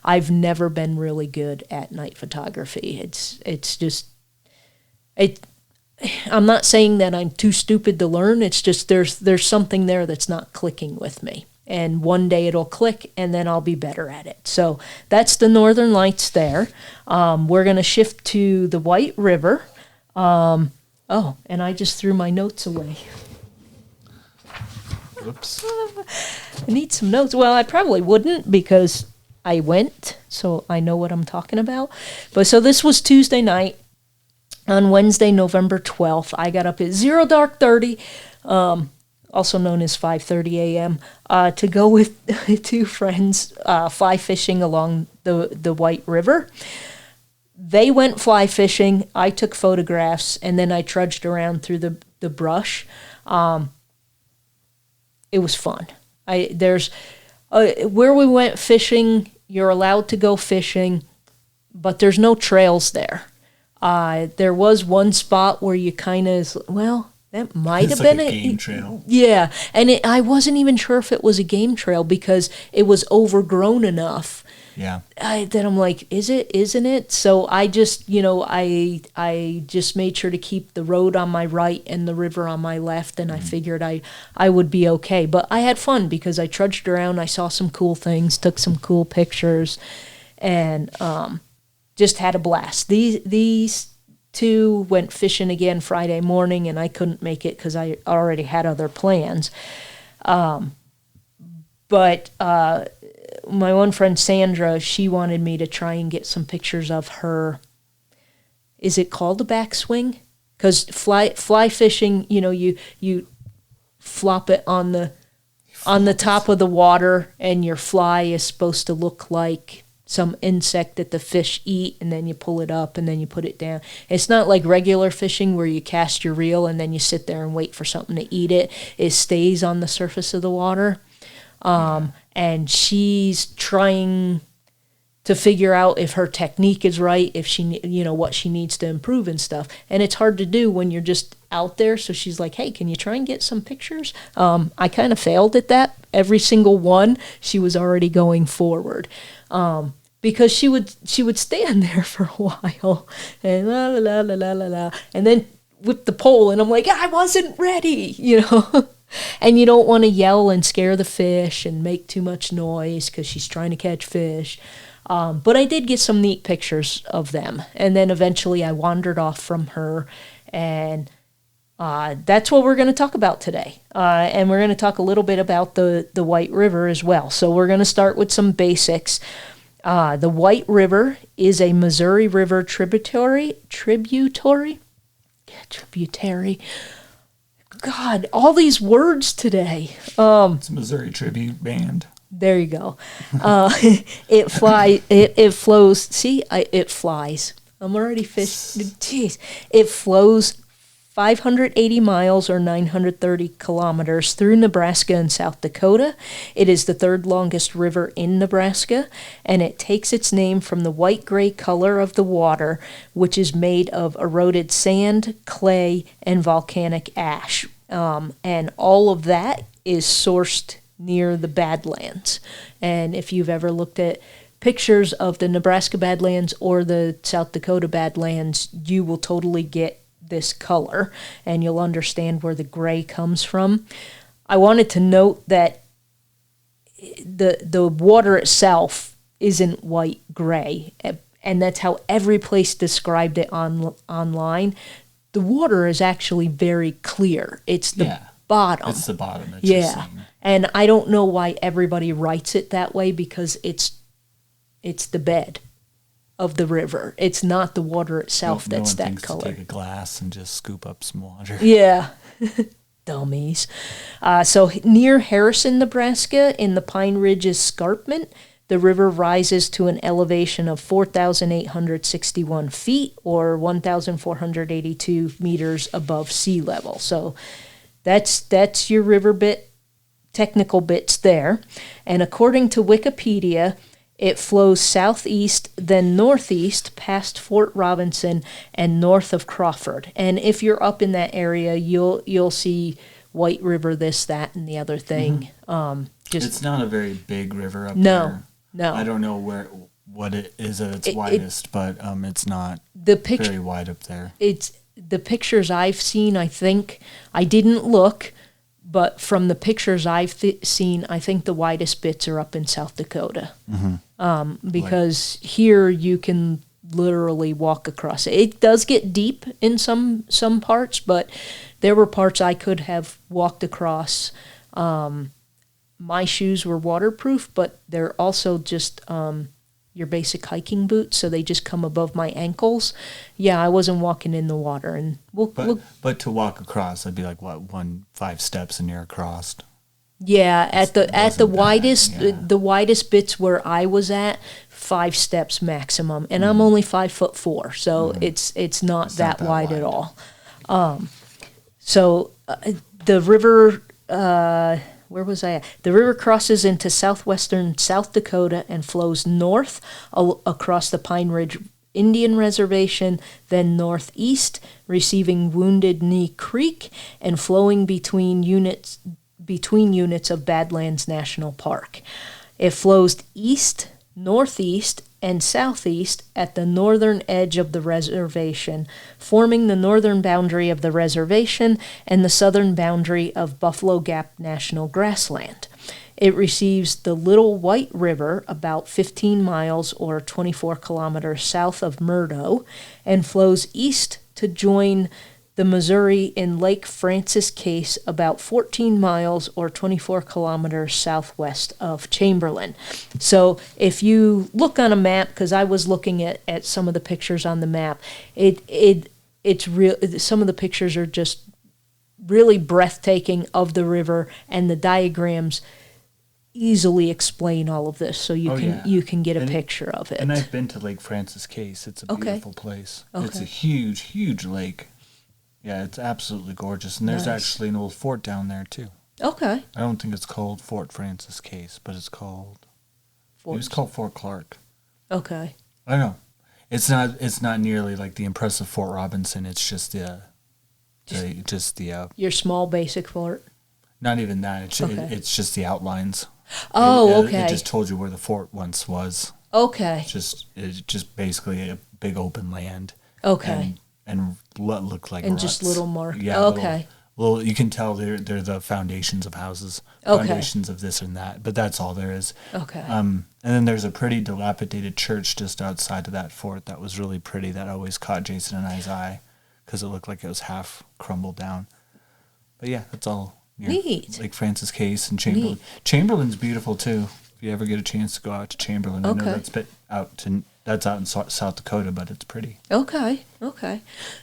[SPEAKER 1] I've never been really good at night photography. It's just I'm not saying that I'm too stupid to learn. It's just there's something there that's not clicking with me. And one day it'll click, and then I'll be better at it. So that's the Northern Lights there. We're going to shift to the White River. And I just threw my notes away.
[SPEAKER 2] Whoops.
[SPEAKER 1] I need some notes. Well, I probably wouldn't, because I went, so I know what I'm talking about. But so this was Tuesday night. On Wednesday, November 12th, I got up at 0:30, also known as 5:30 a.m., to go with two friends fly fishing along the White River. They went fly fishing. I took photographs, and then I trudged around through the brush. It was fun. There's where we went fishing, you're allowed to go fishing, but there's no trails there. There was one spot where you kind of, that might have been
[SPEAKER 2] a game trail.
[SPEAKER 1] Yeah, and I wasn't even sure if it was a game trail because it was overgrown enough.
[SPEAKER 2] Yeah.
[SPEAKER 1] Then I'm like, is it? Isn't it? So I just, I just made sure to keep the road on my right and the river on my left, and I figured I would be okay. But I had fun because I trudged around, I saw some cool things, took some cool pictures, and just had a blast. These two went fishing again Friday morning, and I couldn't make it because I already had other plans. But my one friend Sandra, she wanted me to try and get some pictures of her. Is it called a backswing? Because fly fishing, you flop it on the top of the water, and your fly is supposed to look like some insect that the fish eat, and then you pull it up and then you put it down. It's not like regular fishing where you cast your reel and then you sit there and wait for something to eat it. It stays on the surface of the water. And she's trying to figure out if her technique is right, if she, what she needs to improve and stuff. And it's hard to do when you're just out there. So she's like, hey, can you try and get some pictures? I kind of failed at that. Every single one, she was already going forward. Because she would stand there for a while and la la la la la la, and then whip the pole, and I'm like, I wasn't ready, And you don't want to yell and scare the fish and make too much noise because she's trying to catch fish. But I did get some neat pictures of them, and then eventually I wandered off from her, and that's what we're going to talk about today. And we're going to talk a little bit about the White River as well. So we're going to start with some basics. The White River is a Missouri River tributary. God, all these words today.
[SPEAKER 2] It's a Missouri tribute band.
[SPEAKER 1] There you go. It flows. See, it flies. I'm already fishing. Jeez. It flows 580 miles or 930 kilometers through Nebraska and South Dakota. It is the third longest river in Nebraska, and it takes its name from the white-gray color of the water, which is made of eroded sand, clay, and volcanic ash. And all of that is sourced near the Badlands. And if you've ever looked at pictures of the Nebraska Badlands or the South Dakota Badlands, you will totally get this color, and you'll understand where the gray comes from. I wanted to note that the water itself isn't white gray, and that's how every place described it online. The water is actually very clear. It's the bottom.
[SPEAKER 2] It's the bottom that you're seeing.
[SPEAKER 1] And I don't know why everybody writes it that way, because it's the bed of the river. It's not the water itself that's that color.
[SPEAKER 2] To take a glass and just scoop up some water.
[SPEAKER 1] Yeah. Dummies. So near Harrison, Nebraska, in the Pine Ridge Escarpment, the river rises to an elevation of 4,861 feet, or 1,482 meters above sea level. So that's your river bit, technical bits there. And according to Wikipedia, it flows southeast, then northeast, past Fort Robinson and north of Crawford. And if you're up in that area, you'll see White River, this, that, and the other thing.
[SPEAKER 2] It's not a very big river up
[SPEAKER 1] there.
[SPEAKER 2] No. I don't know what it is at its widest, but it's not very wide up there.
[SPEAKER 1] It's the pictures I've seen. I think I didn't look, but from the pictures I've seen, I think the widest bits are up in South Dakota. Because here you can literally walk across it. It does get deep in some parts, but there were parts I could have walked across. My shoes were waterproof, but they're also just your basic hiking boots, so they just come above my ankles. Yeah, I wasn't walking in the water, and
[SPEAKER 2] but to walk across, I'd be like 5 steps and you're across.
[SPEAKER 1] Yeah, at the widest bits where I was at, 5 steps maximum, and I'm only 5'4", so it's not that wide at all. So the river. Where was I at? The river crosses into southwestern South Dakota and flows north across the Pine Ridge Indian Reservation, then northeast, receiving Wounded Knee Creek and flowing between units of Badlands National Park. It flows east, northeast, and southeast at the northern edge of the reservation, forming the northern boundary of the reservation and the southern boundary of Buffalo Gap National Grassland. It receives the Little White River about 15 miles or 24 kilometers south of Murdo and flows east to join the Missouri in Lake Francis Case about 14 miles or 24 kilometers southwest of Chamberlain. So if you look on a map, because I was looking at some of the pictures on the map, it it's real. Some of the pictures are just really breathtaking of the river, and the diagrams easily explain all of this, so you can get a picture of it.
[SPEAKER 2] And I've been to Lake Francis Case. It's a beautiful place. It's a huge, huge lake. Yeah, it's absolutely gorgeous. And there's actually an old fort down there too.
[SPEAKER 1] Okay.
[SPEAKER 2] I don't think it's called Fort Francis Case, but it's called It was called Fort Clark.
[SPEAKER 1] Okay.
[SPEAKER 2] I don't know. It's not nearly like the impressive Fort Robinson. It's just the
[SPEAKER 1] your small basic fort.
[SPEAKER 2] Not even that. It's just the outlines.
[SPEAKER 1] Oh, okay.
[SPEAKER 2] It just told you where the fort once was.
[SPEAKER 1] Okay.
[SPEAKER 2] It's just basically a big open land.
[SPEAKER 1] Okay.
[SPEAKER 2] And what looked like
[SPEAKER 1] and
[SPEAKER 2] ruts.
[SPEAKER 1] Just little mark.
[SPEAKER 2] Yeah.
[SPEAKER 1] Okay.
[SPEAKER 2] Well, you can tell they're the foundations of houses, foundations of this and that, but that's all there is.
[SPEAKER 1] Okay.
[SPEAKER 2] And then there's a pretty dilapidated church just outside of that fort that was really pretty. That always caught Jason and I's eye because it looked like it was half crumbled down. But yeah, that's all.
[SPEAKER 1] Neat.
[SPEAKER 2] Lake Francis Case and Chamberlain. Neat. Chamberlain's beautiful too. If you ever get a chance to go out to Chamberlain, I know that's out in South Dakota, but it's pretty.
[SPEAKER 1] Okay.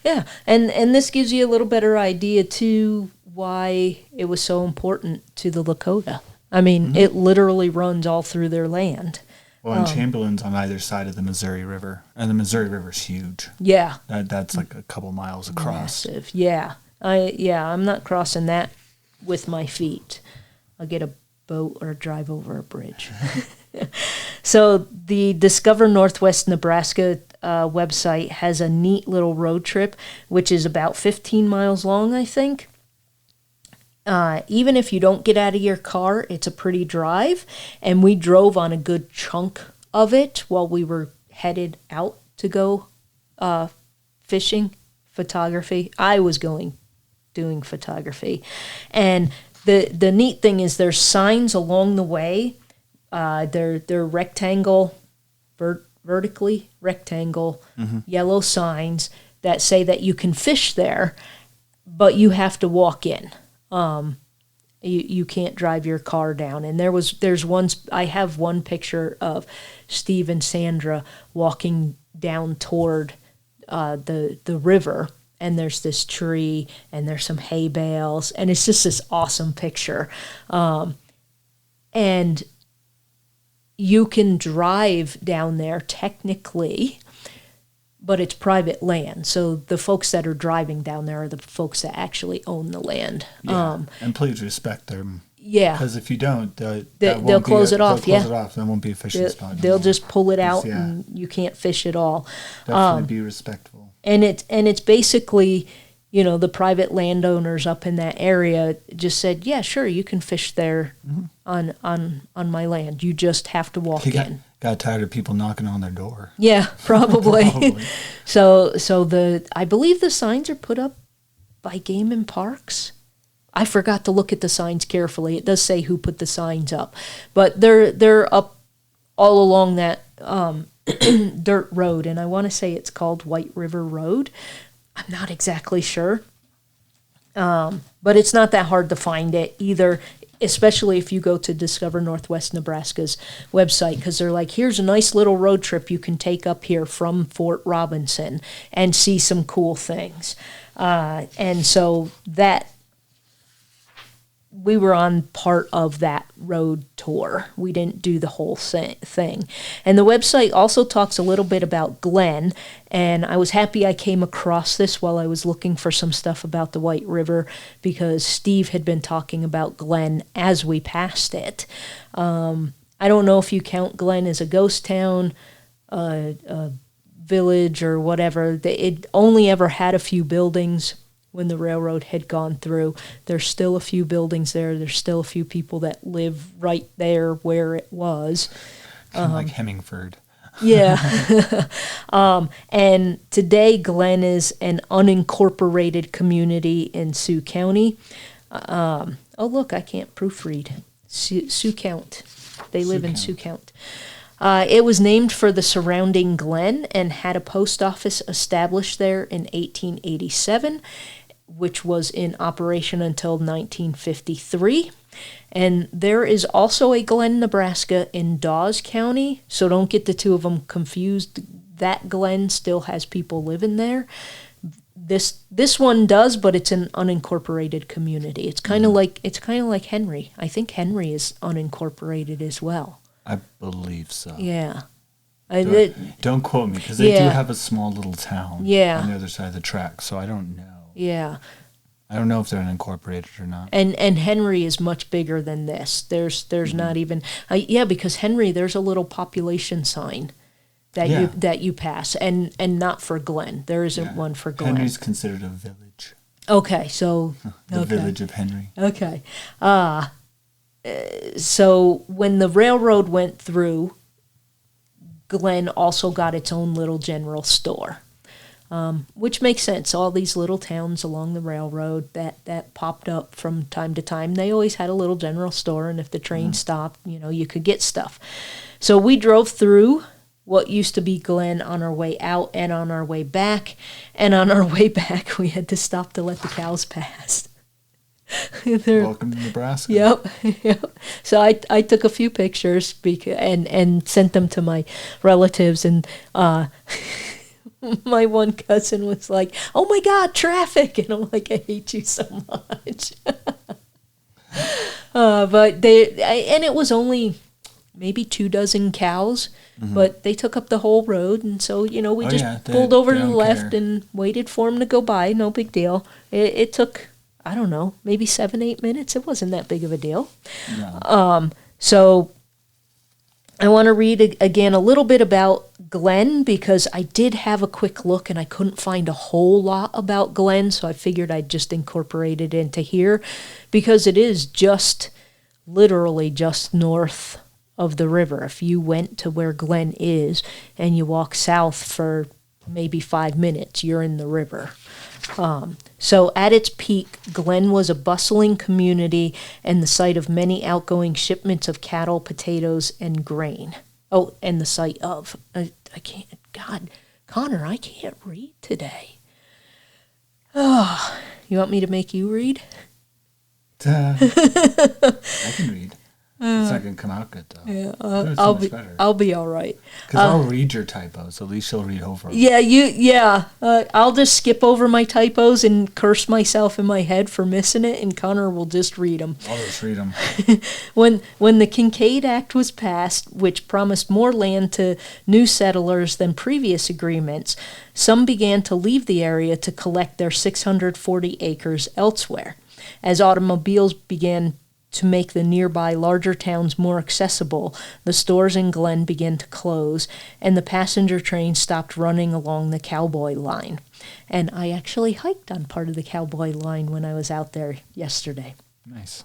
[SPEAKER 1] Yeah, and this gives you a little better idea too why it was so important to the Lakota. I mean, it literally runs all through their land.
[SPEAKER 2] Well, and Chamberlain's on either side of the Missouri River, and the Missouri River's huge.
[SPEAKER 1] Yeah.
[SPEAKER 2] That's like a couple miles across.
[SPEAKER 1] Massive. Yeah. I'm not crossing that with my feet. I'll get a boat or drive over a bridge. So the Discover Northwest Nebraska website has a neat little road trip, which is about 15 miles long, I think. Even if you don't get out of your car, it's a pretty drive. And we drove on a good chunk of it while we were headed out to go fishing, photography. I was doing photography. And the neat thing is there's signs along the way. They're rectangle, vertically rectangle, yellow signs that say that you can fish there, but you have to walk in. You can't drive your car down. And I have one picture of Steve and Sandra walking down toward the river, and there's this tree and there's some hay bales, and it's just this awesome picture. And you can drive down there technically, but it's private land. So the folks that are driving down there are the folks that actually own the land.
[SPEAKER 2] Yeah, and please respect them.
[SPEAKER 1] Yeah.
[SPEAKER 2] Because if you don't,
[SPEAKER 1] they'll close it off.
[SPEAKER 2] They'll close it off. There won't be a fishing spot.
[SPEAKER 1] They'll just pull it out, and you can't fish at all.
[SPEAKER 2] Definitely be respectful.
[SPEAKER 1] And it's basically, the private landowners up in that area just said, yeah, sure, you can fish there on my land. You just have to walk in.
[SPEAKER 2] Got tired of people knocking on their door.
[SPEAKER 1] Yeah, probably. So I believe the signs are put up by Game and Parks. I forgot to look at the signs carefully. It does say who put the signs up, but they're up all along that dirt road, and I want to say it's called White River Road. I'm not exactly sure, but it's not that hard to find it either, especially if you go to Discover Northwest Nebraska's website, because they're like, here's a nice little road trip you can take up here from Fort Robinson and see some cool things. And so we were on part of that road tour. We didn't do the whole thing. And the website also talks a little bit about Glen, and I was happy I came across this while I was looking for some stuff about the White River, because Steve had been talking about Glen as we passed it. I don't know if you count Glen as a ghost town, a village, or whatever. It only ever had a few buildings when the railroad had gone through. There's still a few buildings there. There's still a few people that live right there where it was.
[SPEAKER 2] Kind of like Hemingford.
[SPEAKER 1] Yeah. And today Glen is an unincorporated community in Sioux County. Oh, look, I can't proofread. Sioux County. They live in Sioux County. It was named for the surrounding glen and had a post office established there in 1887, which was in operation until 1953. And there is also a Glen, Nebraska in Dawes County, so don't get the two of them confused. That Glen still has people living there. this one does, but it's an unincorporated community. It's kind of like Henry. I think Henry is unincorporated as well.
[SPEAKER 2] I believe so.
[SPEAKER 1] Yeah.
[SPEAKER 2] Don't quote me, because they do have a small little town on the other side of the track, so I don't know.
[SPEAKER 1] Yeah.
[SPEAKER 2] I don't know if they're unincorporated or not.
[SPEAKER 1] And Henry is much bigger than this. There's not even because Henry, there's a little population sign that you pass, and not for Glen. There isn't one for Glen.
[SPEAKER 2] Henry's considered a village.
[SPEAKER 1] Okay, so
[SPEAKER 2] the village of Henry.
[SPEAKER 1] Okay. So when the railroad went through, Glen also got its own little general store, which makes sense. All these little towns along the railroad that popped up from time to time, they always had a little general store, and if the train stopped, you could get stuff. So we drove through what used to be Glen on our way out and on our way back, and on our way back we had to stop to let the cows pass.
[SPEAKER 2] Welcome to Nebraska.
[SPEAKER 1] Yep. So I took a few pictures and sent them to my relatives, and my one cousin was like, "Oh my God, traffic!" And I'm like, "I hate you so much." But it was only maybe 24 cows, but they took up the whole road, and so we pulled over to the left and waited for them to go by. No big deal. It took, I don't know, maybe 7-8 minutes. It wasn't that big of a deal. No. So I want to read again a little bit about Glen, because I did have a quick look and I couldn't find a whole lot about Glen, so I figured I'd just incorporate it into here, because it is literally just north of the river. If you went to where Glen is and you walk south for maybe 5 minutes, you're in the river. So at its peak, Glen was a bustling community and the site of many outgoing shipments of cattle, potatoes, and grain. Oh, and the site of, I can't, God, Connor, I can't read today. Oh, you want me to make you read?
[SPEAKER 2] I can read. It's not going to come out good, though.
[SPEAKER 1] Yeah, I'll be all right.
[SPEAKER 2] Because I'll read your typos. At least you'll read over them.
[SPEAKER 1] Yeah, I'll just skip over my typos and curse myself in my head for missing it, and Connor will just read them.
[SPEAKER 2] I'll just read them.
[SPEAKER 1] When the Kincaid Act was passed, which promised more land to new settlers than previous agreements, some began to leave the area to collect their 640 acres elsewhere. As automobiles began to make the nearby larger towns more accessible, the stores in Glen began to close, and the passenger train stopped running along the Cowboy line. And I actually hiked on part of the Cowboy line when I was out there yesterday.
[SPEAKER 2] Nice.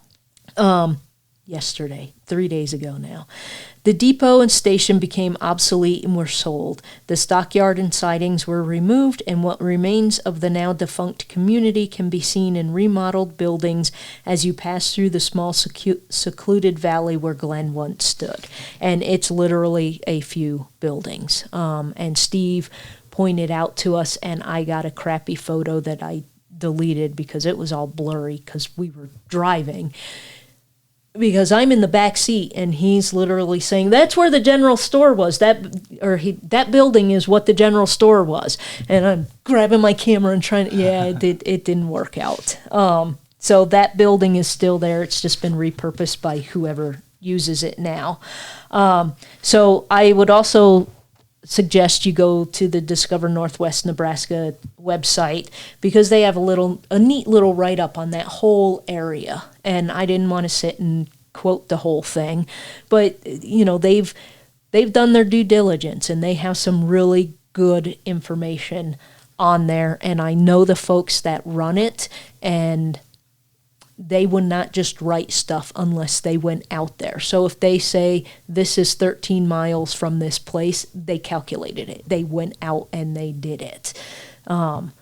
[SPEAKER 1] Yesterday, 3 days ago now. The depot and station became obsolete and were sold. The stockyard and sidings were removed, and what remains of the now defunct community can be seen in remodeled buildings as you pass through the small secluded valley where Glen once stood. And it's literally a few buildings. And Steve pointed out to us, and I got a crappy photo that I deleted because it was all blurry because we were driving. Because I'm in the back seat, and he's literally saying, "That's where the general store was. That building is what the general store was." And I'm grabbing my camera and trying. It didn't work out. So that building is still there. It's just been repurposed by whoever uses it now. So I would also suggest you go to the Discover Northwest Nebraska website, because they have a neat little write-up on that whole area. And I didn't want to sit and quote the whole thing, but they've done their due diligence, and they have some really good information on there. And I know the folks that run it, and they would not just write stuff unless they went out there. So if they say this is 13 miles from this place, they calculated it. They went out and they did it. And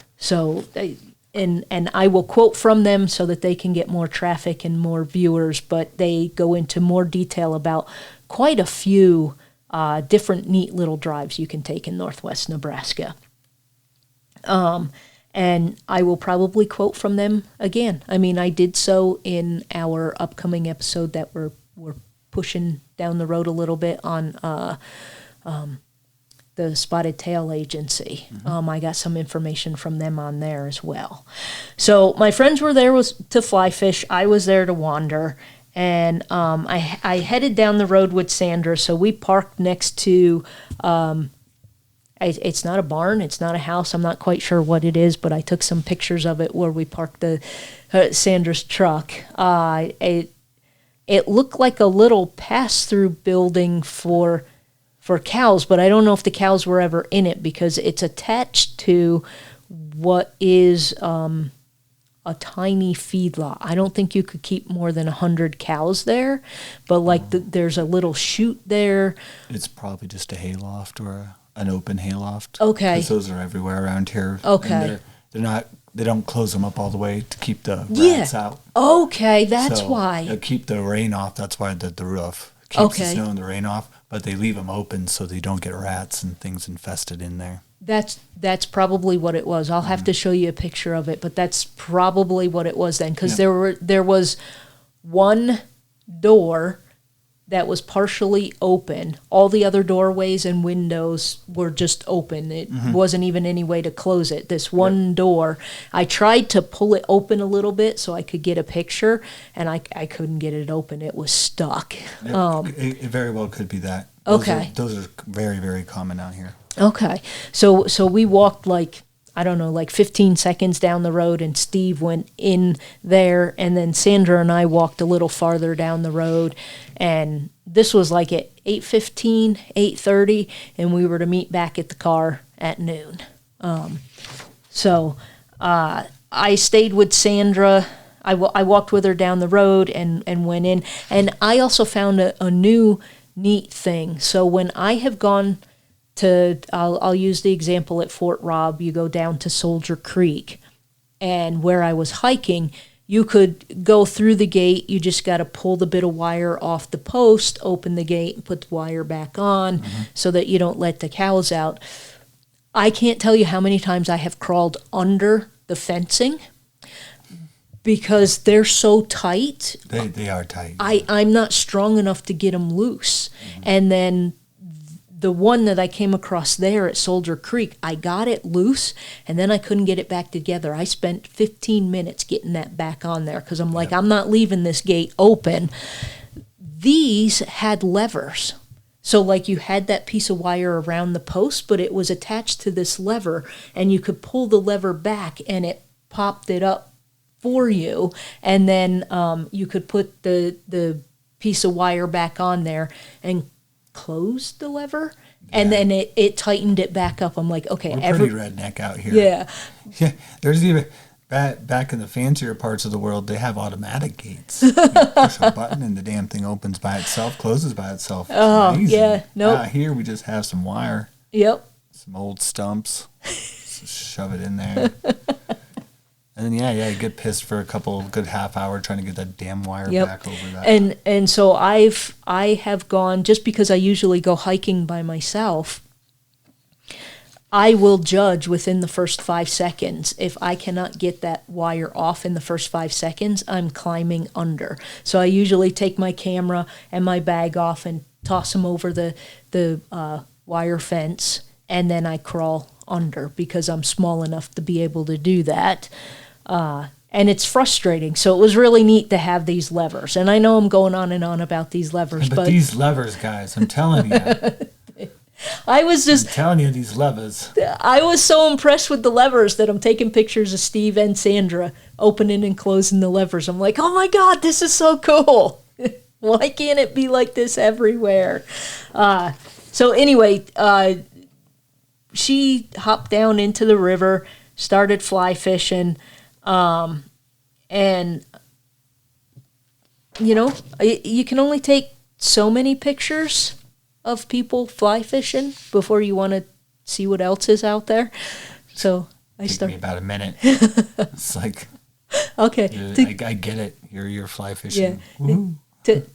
[SPEAKER 1] I will quote from them so that they can get more traffic and more viewers, but they go into more detail about quite a few different neat little drives you can take in Northwest Nebraska. And I will probably quote from them again. I mean, I did so in our upcoming episode that we're pushing down the road a little bit on the Spotted Tail Agency. I got some information from them on there as well. So my friends were there to fly fish. I was there to wander. And I headed down the road with Sandra. So we parked next to, it's not a barn, it's not a house. I'm not quite sure what it is, but I took some pictures of it where we parked Sandra's truck. It looked like a little pass-through building for cows, but I don't know if the cows were ever in it because it's attached to what is a tiny feedlot. I don't think you could keep more than 100 cows there, but there's a little chute there.
[SPEAKER 2] It's probably just a hayloft or an open hayloft.
[SPEAKER 1] Okay.
[SPEAKER 2] Because those are everywhere around here.
[SPEAKER 1] Okay.
[SPEAKER 2] And they don't close them up all the way to keep the rats out.
[SPEAKER 1] Okay, that's why.
[SPEAKER 2] They'll keep the rain off. That's why the roof keeps the snow and the rain off, but they leave them open so they don't get rats and things infested in there.
[SPEAKER 1] That's probably what it was. I'll have to show you a picture of it, but that's probably what it was then, because there was one door that was partially open. All the other doorways and windows were just open. It wasn't even any way to close it. This one door, I tried to pull it open a little bit so I could get a picture, and I couldn't get it open. It was stuck.
[SPEAKER 2] It very well could be that. Those are very, very common out here.
[SPEAKER 1] Okay. So we walked like 15 seconds down the road, and Steve went in there, and then Sandra and I walked a little farther down the road, and this was like at 8:15, 8:30, and we were to meet back at the car at noon. I stayed with Sandra. I walked with her down the road and went in, and I also found a new neat thing. So when I have gone I'll use the example at Fort Robb. You go down to Soldier Creek, and where I was hiking, you could go through the gate. You just got to pull the bit of wire off the post, open the gate, and put the wire back on so that you don't let the cows out. I can't tell you how many times I have crawled under the fencing because they're so tight.
[SPEAKER 2] They are tight.
[SPEAKER 1] I'm not strong enough to get them loose. And then the one that I came across there at Soldier Creek, I got it loose, and then I couldn't get it back together. I spent 15 minutes getting that back on there because I'm like, I'm not leaving this gate open. These had levers. So like you had that piece of wire around the post, but it was attached to this lever, and you could pull the lever back, and it popped it up for you, and then you could put the piece of wire back on there and closed the lever, and then it tightened it back up. I'm like, okay,
[SPEAKER 2] we're pretty redneck out here.
[SPEAKER 1] Yeah.
[SPEAKER 2] There's even back in the fancier parts of the world, they have automatic gates. You push a button and the damn thing opens by itself, closes by itself. It's amazing.
[SPEAKER 1] Yeah, nope.
[SPEAKER 2] Out here we just have some wire.
[SPEAKER 1] Yep.
[SPEAKER 2] Some old stumps. Just shove it in there. And then you get pissed for a good half hour trying to get that damn wire back over that.
[SPEAKER 1] And so I have gone, just because I usually go hiking by myself, I will judge within the first 5 seconds. If I cannot get that wire off in the first 5 seconds, I'm climbing under. So I usually take my camera and my bag off and toss them over the wire fence, and then I crawl under because I'm small enough to be able to do that. And it's frustrating. So it was really neat to have these levers. And I know I'm going on and on about these levers, but
[SPEAKER 2] these levers, guys, I'm telling you. I'm telling you, these levers.
[SPEAKER 1] I was so impressed with the levers that I'm taking pictures of Steve and Sandra opening and closing the levers. I'm like, oh my God, this is so cool. Why can't it be like this everywhere? So anyway, she hopped down into the river, started fly fishing, and you can only take so many pictures of people fly fishing before you want to see what else is out there. So I
[SPEAKER 2] started. Took me about a minute. It's like,
[SPEAKER 1] okay,
[SPEAKER 2] I get it. You're fly fishing.
[SPEAKER 1] Yeah,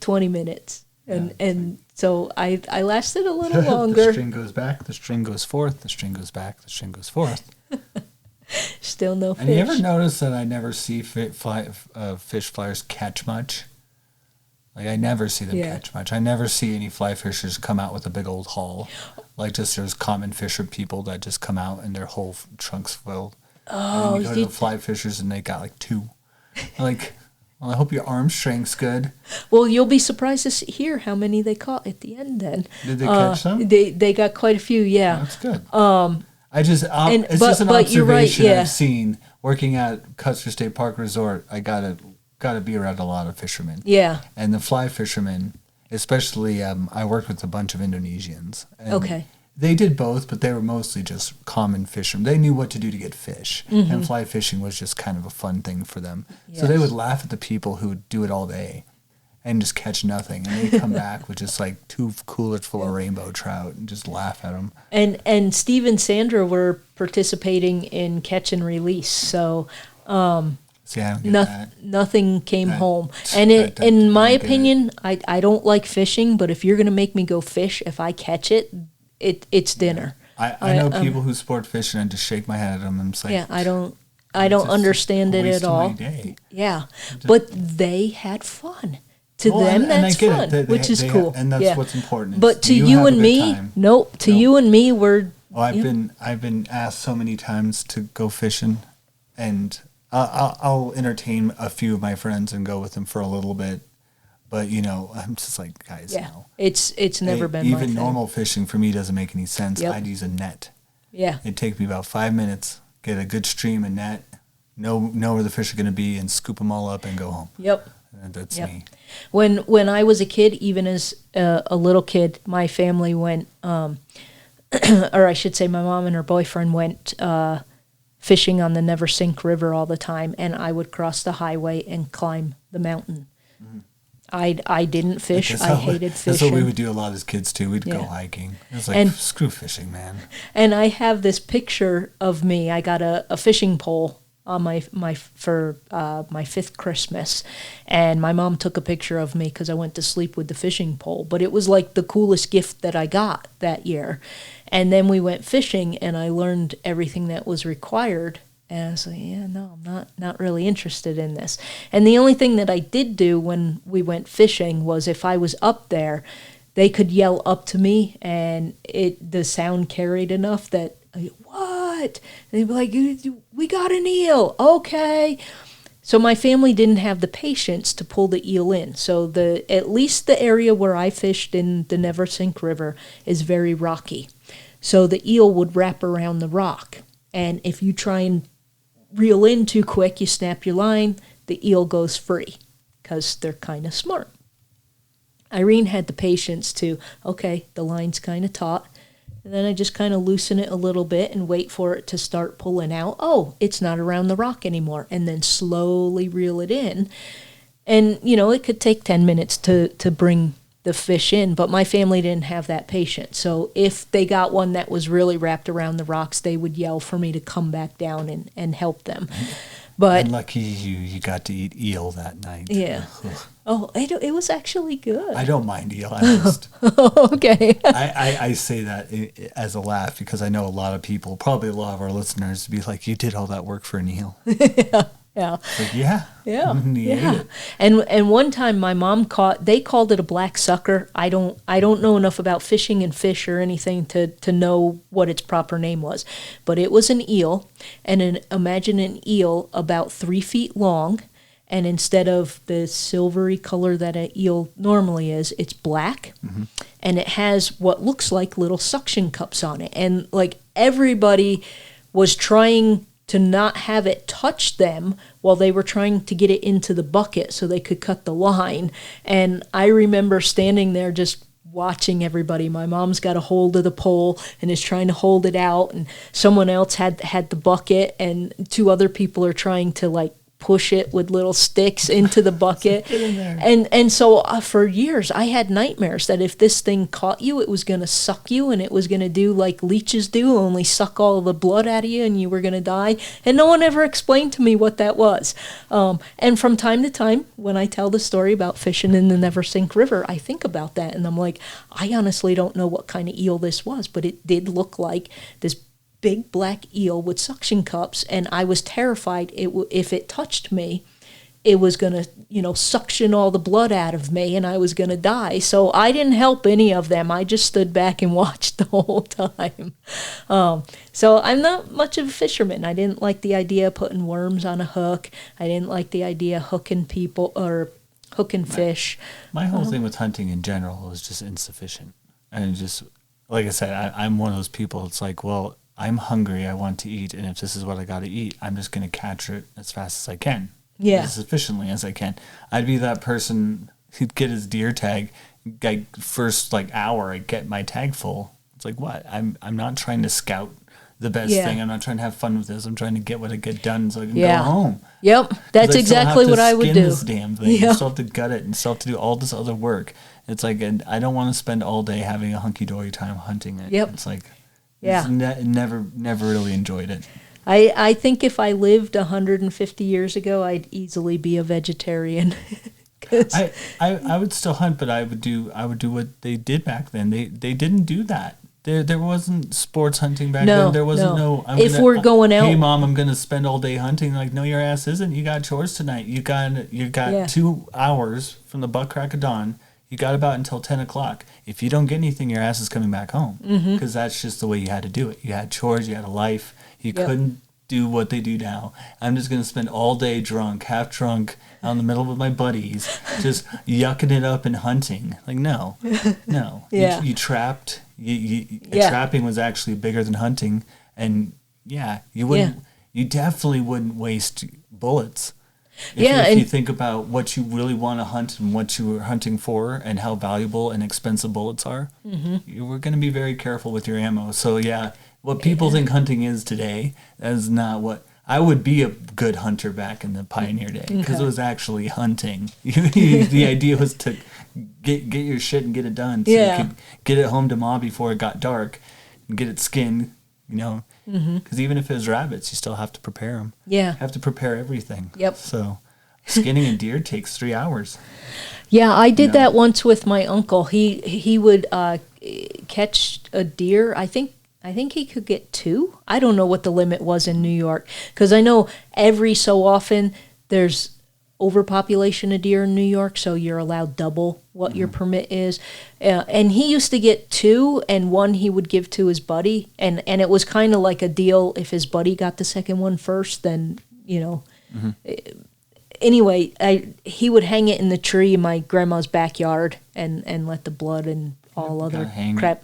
[SPEAKER 1] 20 minutes, and so I lasted a little longer.
[SPEAKER 2] The string goes back. The string goes forth. The string goes back. The string goes forth.
[SPEAKER 1] Still no fish.
[SPEAKER 2] And you ever notice that I never see fish flyers catch much? Like, I never see them catch much. I never see any fly fishers come out with a big old haul. Like just there's common fisher people that just come out and their whole trunks filled.
[SPEAKER 1] Oh,
[SPEAKER 2] And you go to the fly fishers and they got like 2. Like, well, I hope your arm strength's good.
[SPEAKER 1] well, you'll be surprised to hear how many they caught at the end. Then
[SPEAKER 2] Did they catch some?
[SPEAKER 1] They got quite a few. Yeah,
[SPEAKER 2] That's good. It's just an
[SPEAKER 1] but you're right,
[SPEAKER 2] observation
[SPEAKER 1] yeah.
[SPEAKER 2] I've seen working at Custer State Park Resort. I gotta be around a lot of fishermen.
[SPEAKER 1] Yeah.
[SPEAKER 2] And the fly fishermen, especially, I worked with a bunch of Indonesians. And
[SPEAKER 1] Okay.
[SPEAKER 2] They did both, but they were mostly just common fishermen. They knew what to do to get fish, and fly fishing was just kind of a fun thing for them. So they
[SPEAKER 1] Yes.
[SPEAKER 2] would laugh at the people who would do it all day and just catch nothing, and they'd come back with just like 2 coolers full of rainbow trout and just laugh at them.
[SPEAKER 1] And Steve and Sandra were participating in catch and release, so
[SPEAKER 2] See, I don't get that.
[SPEAKER 1] nothing came
[SPEAKER 2] That-
[SPEAKER 1] home.
[SPEAKER 2] that-
[SPEAKER 1] And
[SPEAKER 2] that-
[SPEAKER 1] in my
[SPEAKER 2] I don't get it.
[SPEAKER 1] opinion, I don't like fishing, but if you're gonna make me go fish, if I catch it, it's dinner.
[SPEAKER 2] I know people who sport fishing and just shake my head at them and it's like,
[SPEAKER 1] Yeah, I don't
[SPEAKER 2] it's just
[SPEAKER 1] understand
[SPEAKER 2] a
[SPEAKER 1] it
[SPEAKER 2] waste
[SPEAKER 1] at
[SPEAKER 2] of my
[SPEAKER 1] all.
[SPEAKER 2] day.
[SPEAKER 1] Yeah, but they had fun. To
[SPEAKER 2] Well,
[SPEAKER 1] them,
[SPEAKER 2] and I
[SPEAKER 1] that's
[SPEAKER 2] get it.
[SPEAKER 1] fun, which is cool.
[SPEAKER 2] And that's
[SPEAKER 1] yeah.
[SPEAKER 2] what's important.
[SPEAKER 1] But
[SPEAKER 2] is
[SPEAKER 1] to
[SPEAKER 2] you
[SPEAKER 1] you
[SPEAKER 2] have a
[SPEAKER 1] and
[SPEAKER 2] good
[SPEAKER 1] me,
[SPEAKER 2] time.
[SPEAKER 1] nope. To
[SPEAKER 2] Nope.
[SPEAKER 1] you and me, we're
[SPEAKER 2] Oh, I've been asked so many times to go fishing, and I'll entertain a few of my friends and go with them for a little bit. But I'm just like, guys,
[SPEAKER 1] yeah.
[SPEAKER 2] no.
[SPEAKER 1] It's never been my
[SPEAKER 2] Even
[SPEAKER 1] thing.
[SPEAKER 2] normal fishing for me doesn't make any sense.
[SPEAKER 1] Yep.
[SPEAKER 2] I'd use a net.
[SPEAKER 1] Yeah.
[SPEAKER 2] It'd take me about 5 minutes, get a good stream and net, know where the fish are going to be, and scoop them all up and go home.
[SPEAKER 1] Yep.
[SPEAKER 2] And that's
[SPEAKER 1] Yep.
[SPEAKER 2] me.
[SPEAKER 1] When I was a kid, even as a little kid, my family went, or I should say, my mom and her boyfriend went fishing on the Never Sink River all the time, and I would cross the highway and climb the mountain. I didn't fish. I hated fishing.
[SPEAKER 2] That's what we would do a lot as kids too. We'd go
[SPEAKER 1] Yeah.
[SPEAKER 2] hiking. It was like,
[SPEAKER 1] And-
[SPEAKER 2] screw fishing, man.
[SPEAKER 1] And I have this picture of me. I got a fishing pole on my 5th Christmas, and my mom took a picture of me because I went to sleep with the fishing pole. But it was like the coolest gift that I got that year. And then we went fishing, and I learned everything that was required. And I was like, yeah, no, I'm not really interested in this. And the only thing that I did do when we went fishing was if I was up there, they could yell up to me, and the sound carried enough that, what? And they'd be like, we got an eel. Okay. So my family didn't have the patience to pull the eel in. So at least the area where I fished in the Never Sink River is very rocky. So the eel would wrap around the rock. And if you try and reel in too quick, you snap your line, the eel goes free because they're kind of smart. Irene had the patience to, okay, the line's kind of taut. And then I just kind of loosen it a little bit and wait for it to start pulling out. Oh, it's not around the rock anymore. And then slowly reel it in. And, it could take 10 minutes to bring the fish in, but my family didn't have that patience. So if they got one that was really wrapped around the rocks, they would yell for me to come back down and help them. But
[SPEAKER 2] And lucky you got to eat eel that night.
[SPEAKER 1] yeah. Oh, it was actually good.
[SPEAKER 2] I don't mind eel. I just
[SPEAKER 1] Okay.
[SPEAKER 2] I say that as a laugh because I know a lot of people, probably a lot of our listeners, be like, "You did all that work for an eel."
[SPEAKER 1] Yeah.
[SPEAKER 2] Like, yeah.
[SPEAKER 1] Yeah.
[SPEAKER 2] You
[SPEAKER 1] Yeah.
[SPEAKER 2] ate it.
[SPEAKER 1] And one time my mom they called it a black sucker. I don't know enough about fishing and fish or anything to know what its proper name was. But it was an eel, and imagine an eel about 3 feet long, and instead of the silvery color that an eel normally is, it's black. Mm-hmm. And it has what looks like little suction cups on it. And like everybody was trying to not have it touch them while they were trying to get it into the bucket so they could cut the line. And I remember standing there just watching everybody. My mom's got a hold of the pole and is trying to hold it out, and someone else had the bucket, and 2 other people are trying to like push it with little sticks into the bucket.
[SPEAKER 2] Get in there.
[SPEAKER 1] And so for years I had nightmares that if this thing caught you, it was going to suck you, and it was going to do like leeches do, only suck all of the blood out of you, and you were going to die. And no one ever explained to me what that was. And from time to time, when I tell the story about fishing in the Never Sink River, I think about that, and I'm like, I honestly don't know what kind of eel this was, but it did look like this big black eel with suction cups, and I was terrified if it touched me, it was going to, suction all the blood out of me and I was going to die. So I didn't help any of them. I just stood back and watched the whole time. So I'm not much of a fisherman. I didn't like the idea of putting worms on a hook. I didn't like the idea of hooking people or hooking fish.
[SPEAKER 2] My whole thing with hunting in general was just insufficient. And just, like I said, I'm one of those people. It's like, well, I'm hungry. I want to eat. And if this is what I got to eat, I'm just going to catch it as fast as I can.
[SPEAKER 1] Yeah.
[SPEAKER 2] As efficiently as I can. I'd be that person who'd get his deer tag, like first hour, I'd get my tag full. It's like, what? I'm not trying to scout the best thing. I'm not trying to have fun with this. I'm trying to get what I get done so I can go home.
[SPEAKER 1] Yep, that's exactly what I would do.
[SPEAKER 2] This damn thing. You still have to gut it and still have to do all this other work. It's like, and I don't want to spend all day having a hunky-dory time hunting it.
[SPEAKER 1] Yep.
[SPEAKER 2] It's like,
[SPEAKER 1] yeah,
[SPEAKER 2] never really enjoyed it.
[SPEAKER 1] I think if I lived 150 years ago, I'd easily be a vegetarian.
[SPEAKER 2] I would still hunt, but I would do what they did back then. They didn't do that. There wasn't sports hunting back then. There wasn't no.
[SPEAKER 1] We're going out,
[SPEAKER 2] hey mom, I'm gonna spend all day hunting. Like, no, your ass isn't. You got chores tonight. You got 2 hours from the butt crack of dawn. You got about until 10 o'clock. If you don't get anything, your ass is coming back home. Because that's just the way you had to do it. You had chores. You had a life. You couldn't do what they do now. I'm just going to spend all day drunk, half drunk, out in the middle with my buddies, just yucking it up and hunting. Like, no. You trapped. Trapping was actually bigger than hunting. And, you wouldn't. You definitely wouldn't waste bullets. If you think about what you really want to hunt and what you were hunting for and how valuable and expensive bullets are, you were going to be very careful with your ammo. So, what people think hunting is today, that is not what... I would be a good hunter back in the pioneer day because it was actually hunting. The idea was to get your shit and get it done. So you could get it home to mom before it got dark and get it skinned, Because even if it was rabbits, you still have to prepare them.
[SPEAKER 1] Yeah.
[SPEAKER 2] You have to prepare everything.
[SPEAKER 1] Yep.
[SPEAKER 2] So skinning a deer takes 3 hours.
[SPEAKER 1] Yeah, I did that once with my uncle. He would catch a deer. I think he could get 2. I don't know what the limit was in New York because I know every so often there's overpopulation of deer in New York, so you're allowed double what your permit is. And he used to get 2, and 1 he would give to his buddy, and it was kind of like a deal. If his buddy got the second one first, then Anyway, he would hang it in the tree in my grandma's backyard and let the blood and all other crap.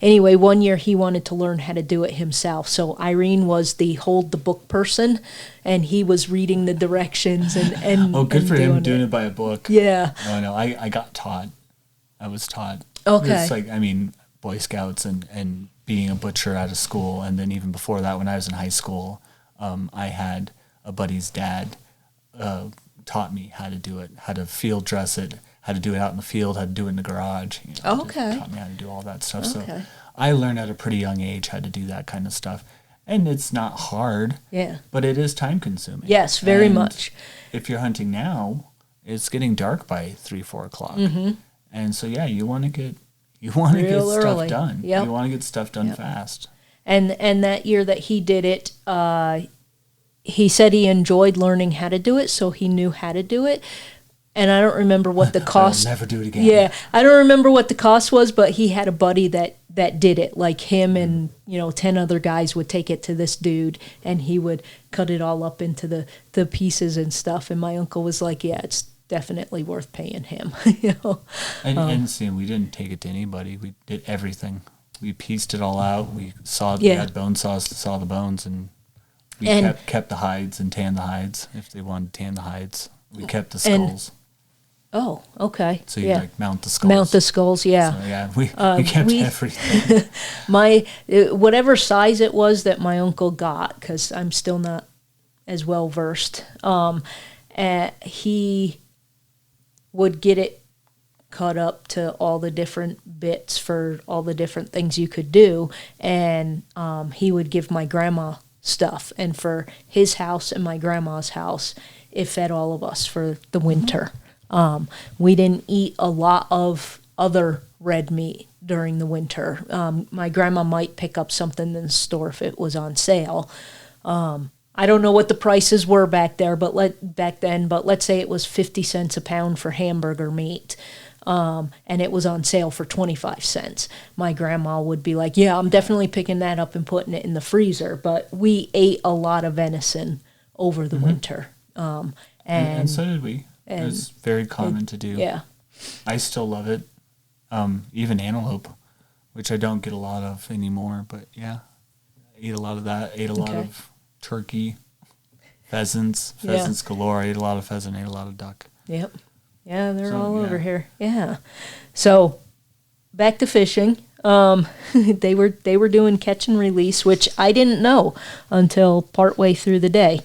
[SPEAKER 1] Anyway, one year he wanted to learn how to do it himself. So Irene was the hold the book person, and he was reading the directions and
[SPEAKER 2] good for him doing it by a book.
[SPEAKER 1] Yeah.
[SPEAKER 2] No, I got taught. I was taught.
[SPEAKER 1] Okay.
[SPEAKER 2] It's like, Boy Scouts and being a butcher out of school, and then even before that, when I was in high school, I had a buddy's dad taught me how to do it, how to field dress it, how to do it out in the field, how to do it in the garage.
[SPEAKER 1] Okay.
[SPEAKER 2] Taught me how to do all that stuff. Okay. So I learned at a pretty young age how to do that kind of stuff. And it's not hard. Yeah. But it is time consuming.
[SPEAKER 1] Yes, very much.
[SPEAKER 2] If you're hunting now, it's getting dark by 3-4 o'clock. And so you want to get stuff done. Yep. You want to get stuff done fast.
[SPEAKER 1] And that year that he did it, he said he enjoyed learning how to do it, so he knew how to do it. And I don't remember what the cost...
[SPEAKER 2] I'll never do it again.
[SPEAKER 1] Yeah, I don't remember what the cost was, but he had a buddy that did it. Like him and 10 other guys would take it to this dude, and he would cut it all up into the pieces and stuff. And my uncle was like, "Yeah, it's definitely worth paying him."
[SPEAKER 2] And see, we didn't take it to anybody. We did everything. We pieced it all out. We had bone saws to saw the bones, and we kept the hides and tanned the hides if they wanted to tan the hides. We kept the skulls.
[SPEAKER 1] Oh, okay.
[SPEAKER 2] So you mount the skulls.
[SPEAKER 1] Mount the skulls, yeah.
[SPEAKER 2] So we kept everything.
[SPEAKER 1] Whatever size it was that my uncle got, because I'm still not as well versed, he would get it cut up to all the different bits for all the different things you could do, and he would give my grandma stuff. And for his house and my grandma's house, it fed all of us for the winter. We didn't eat a lot of other red meat during the winter. My grandma might pick up something in the store if it was on sale. I don't know what the prices were back there, but let's say it was 50 cents a pound for hamburger meat. And it was on sale for 25 cents. My grandma would be like, yeah, I'm definitely picking that up and putting it in the freezer. But we ate a lot of venison over the winter.
[SPEAKER 2] And so did we. It was very common to do.
[SPEAKER 1] Yeah.
[SPEAKER 2] I still love it. Even antelope, which I don't get a lot of anymore. But yeah, I ate a lot of that. Ate a lot of turkey, pheasants galore. I ate a lot of pheasant, ate a lot of duck.
[SPEAKER 1] Yep. Yeah, they're all over here. Yeah. So back to fishing. They were doing catch and release, which I didn't know until partway through the day.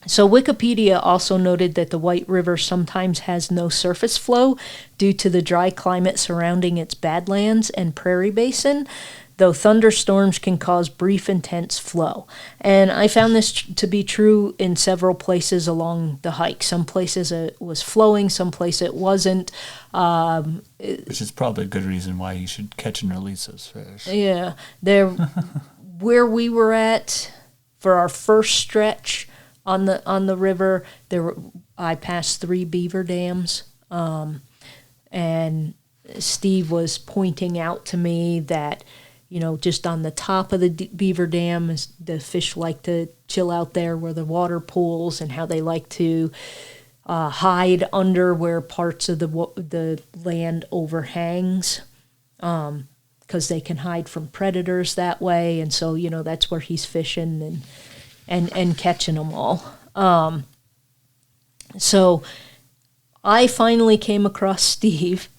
[SPEAKER 1] So Wikipedia also noted that the White River sometimes has no surface flow due to the dry climate surrounding its badlands and prairie basin, though thunderstorms can cause brief, intense flow. And I found this to be true in several places along the hike. Some places it was flowing, some places it wasn't.
[SPEAKER 2] Which is probably a good reason why you should catch and release those fish.
[SPEAKER 1] Yeah. Where we were at for our first stretch on the river, I passed 3 beaver dams, and Steve was pointing out to me that, just on the top of the beaver dam, the fish like to chill out there where the water pools, and how they like to hide under where parts of the land overhangs, because they can hide from predators that way, and so that's where he's fishing and catching them all. So I finally came across Steve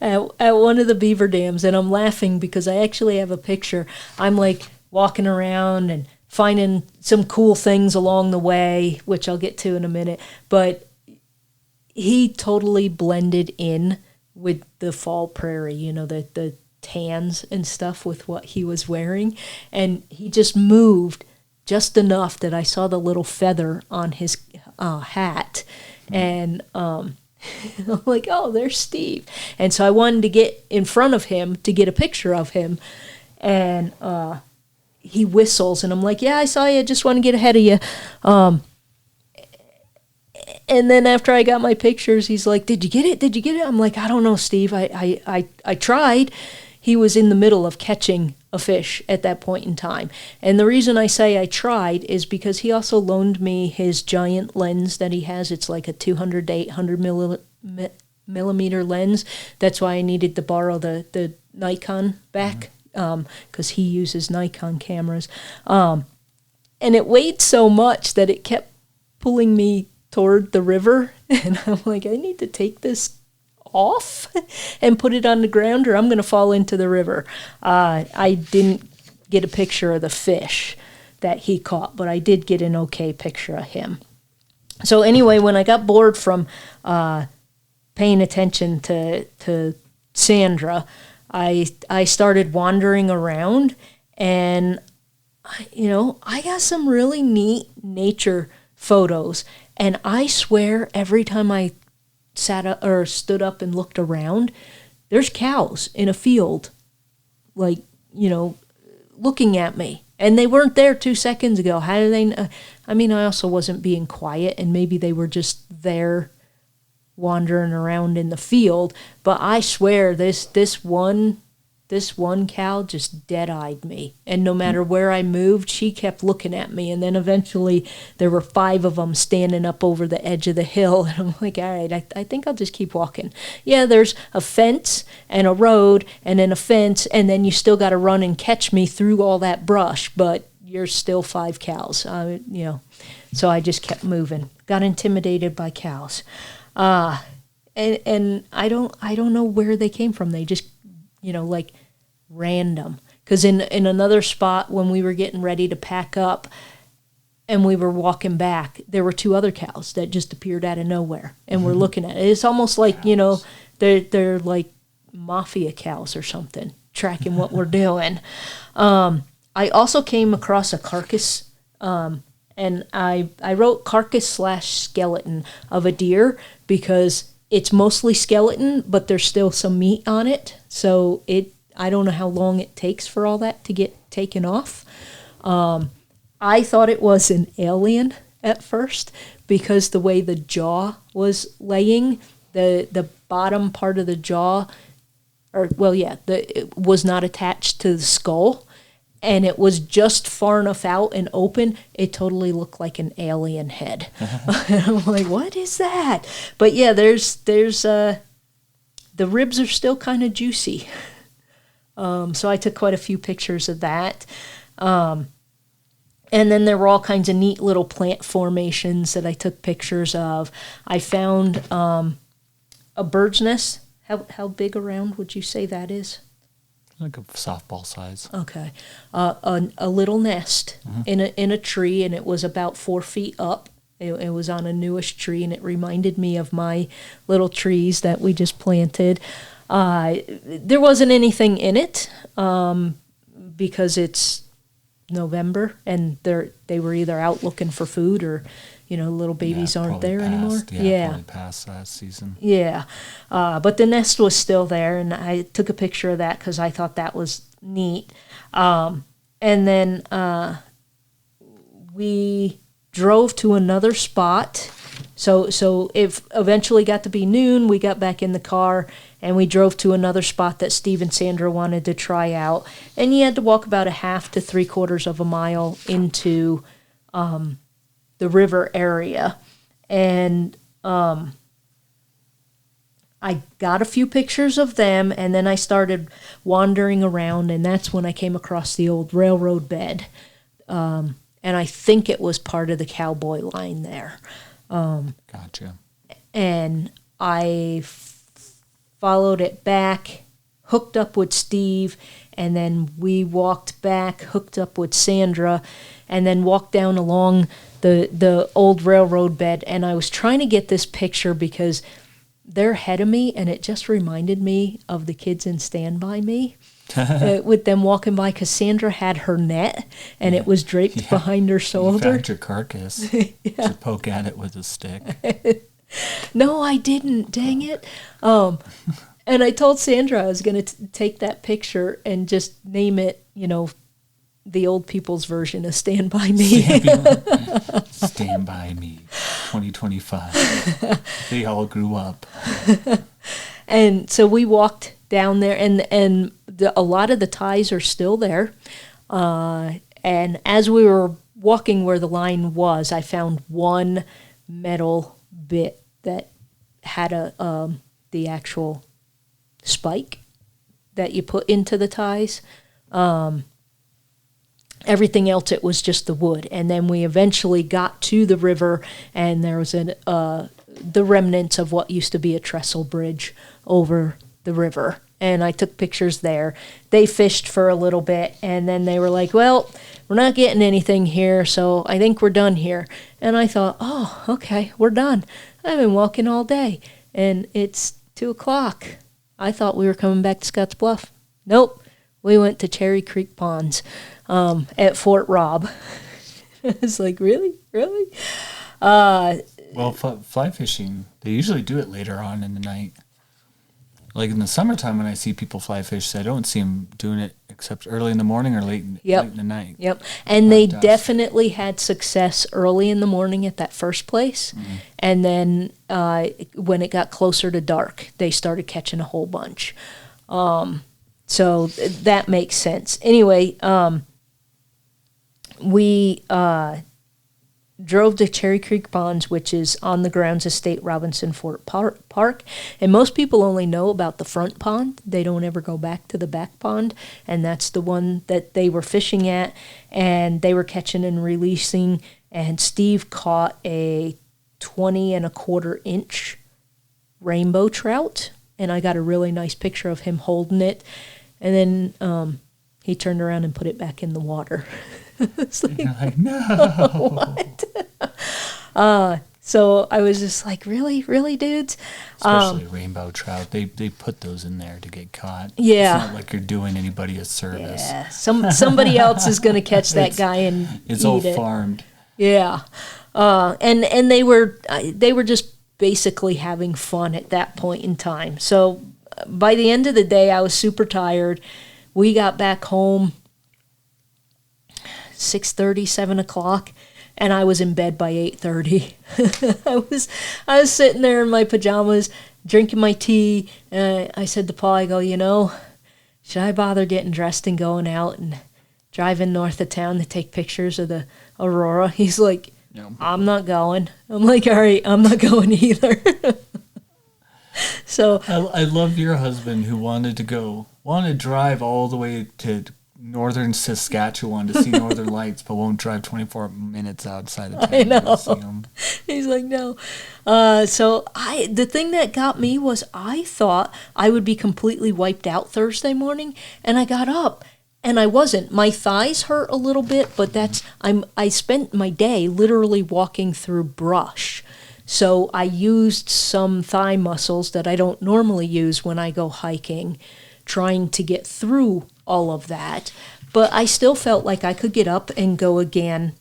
[SPEAKER 1] at one of the beaver dams, and I'm laughing because I actually have a picture. I'm like walking around and finding some cool things along the way, which I'll get to in a minute, but he totally blended in with the fall prairie, the tans and stuff with what he was wearing, and he just moved just enough that I saw the little feather on his hat, and I'm like, oh, there's Steve. And so I wanted to get in front of him to get a picture of him, and he whistles, and I'm like, yeah, I saw you, just want to get ahead of you. And then after I got my pictures, he's like, did you get it? I'm like, I don't know, Steve, I tried. He was in the middle of catching a fish at that point in time. And the reason I say I tried is because he also loaned me his giant lens that he has. It's like a 200 to 800 millimeter lens. That's why I needed to borrow the Nikon back, because he uses Nikon cameras. And it weighed so much that it kept pulling me toward the river. And I'm like, I need to take this off and put it on the ground, or I'm going to fall into the river. I didn't get a picture of the fish that he caught, but I did get an okay picture of him. So anyway, when I got bored from paying attention to Sandra, I started wandering around, and I got some really neat nature photos, and I swear every time I sat up or stood up and looked around, there's cows in a field, like, looking at me, and they weren't there 2 seconds ago. How do they I also wasn't being quiet, and maybe they were just there wandering around in the field, but I swear this one cow just dead-eyed me, and no matter where I moved, she kept looking at me. And then eventually there were 5 of them standing up over the edge of the hill, and I'm like, all right, I think I'll just keep walking. Yeah, there's a fence and a road and then a fence, and then you still got to run and catch me through all that brush, but you're still 5 cows, so I just kept moving. Got intimidated by cows, and I don't know where they came from. They just like random. Because in another spot, when we were getting ready to pack up and we were walking back, there were 2 other cows that just appeared out of nowhere, and we're looking at it. It's almost like, they're like mafia cows or something, tracking what we're doing. I also came across a carcass, and I wrote carcass/skeleton of a deer because it's mostly skeleton, but there's still some meat on it. So it I don't know how long it takes for all that to get taken off. I thought it was an alien at first because the way the jaw was laying, the bottom part of the jaw, it was not attached to the skull, and it was just far enough out and open, it totally looked like an alien head. And I'm like, what is that? But yeah, there's the ribs are still kind of juicy. So I took quite a few pictures of that. And then there were all kinds of neat little plant formations that I took pictures of. I found a bird's nest. How big around would you say that is?
[SPEAKER 2] Like a softball size.
[SPEAKER 1] Okay. A little nest in a tree, and it was about 4 feet up. It was on a newish tree, and it reminded me of my little trees that we just planted. There wasn't anything in it because it's November, and they were either out looking for food or, little babies aren't there anymore.
[SPEAKER 2] Yeah, probably past that season.
[SPEAKER 1] Yeah, but the nest was still there, and I took a picture of that because I thought that was neat. And then we drove to another spot. So it eventually got to be noon. We got back in the car, and we drove to another spot that Steve and Sandra wanted to try out. And you had to walk about a half to 3/4 of a mile into the river area. And I got a few pictures of them, and then I started wandering around, and that's when I came across the old railroad bed. And I think it was part of the cowboy line there.
[SPEAKER 2] Gotcha.
[SPEAKER 1] And I followed it back, hooked up with Steve, and then we walked back, hooked up with Sandra, and then walked down along the old railroad bed. And I was trying to get this picture because they're ahead of me, and it just reminded me of the kids in Stand By Me. With them walking by, because Sandra had her net, and it was draped behind her shoulder.
[SPEAKER 2] You found your carcass to poke at it with a stick.
[SPEAKER 1] No, I didn't. Dang it. And I told Sandra I was going to take that picture and just name it, the old people's version of Stand By Me.
[SPEAKER 2] Stand By Me, 2025. They all grew up.
[SPEAKER 1] And so we walked down there, and a lot of the ties are still there. And as we were walking where the line was, I found one metal bit that had the actual spike that you put into the ties. Everything else, it was just the wood. And then we eventually got to the river, and there was the remnants of what used to be a trestle bridge over the river. And I took pictures there. They fished for a little bit, and then they were like, well, we're not getting anything here, so I think we're done here. And I thought, oh, okay, we're done. I've been walking all day, and it's 2:00. I thought we were coming back to Scotts Bluff. Nope. We went to Cherry Creek Ponds at Fort Robb. It's like, really? Really?
[SPEAKER 2] Well, fly fishing, they usually do it later on in the night. Like in the summertime when I see people fly fish, I don't see them doing it except early in the morning or late in the night.
[SPEAKER 1] Yep. And they definitely had success early in the morning at that first place. Mm-hmm. And then when it got closer to dark, they started catching a whole bunch. So that makes sense. Anyway, we drove to Cherry Creek Ponds, which is on the grounds of State Robinson Fort Park. And most people only know about the front pond. They don't ever go back to the back pond. And that's the one that they were fishing at. And they were catching and releasing. And Steve caught a 20 1/4 inch rainbow trout. And I got a really nice picture of him holding it. And then he turned around and put it back in the water. It's like,
[SPEAKER 2] no.
[SPEAKER 1] What? So I was just like, really, dudes?
[SPEAKER 2] Especially rainbow trout. They put those in there to get caught.
[SPEAKER 1] Yeah.
[SPEAKER 2] It's not like you're doing anybody a service.
[SPEAKER 1] Yeah. Somebody else is going to catch that guy and
[SPEAKER 2] it's
[SPEAKER 1] eat
[SPEAKER 2] all
[SPEAKER 1] it.
[SPEAKER 2] farmed.
[SPEAKER 1] Yeah. And they were just basically having fun at that point in time. So by the end of the day, I was super tired. We got back home 6:30, 7 o'clock, and I was in bed by 8:30. I was sitting there in my pajamas, drinking my tea, and I said to Paul, I go, should I bother getting dressed and going out and driving north of town to take pictures of the Aurora? He's like,
[SPEAKER 2] no.
[SPEAKER 1] I'm not going. I'm like, all right, I'm not going either. So
[SPEAKER 2] I love your husband who wanted to drive all the way to northern Saskatchewan to see northern lights, but won't drive 24 minutes outside of town
[SPEAKER 1] I know.
[SPEAKER 2] to see them.
[SPEAKER 1] He's like, no. So the thing that got me was I thought I would be completely wiped out Thursday morning, and I got up. And I wasn't. My thighs hurt a little bit, but I spent my day literally walking through brush. So I used some thigh muscles that I don't normally use when I go hiking, trying to get through all of that. But I still felt like I could get up and go again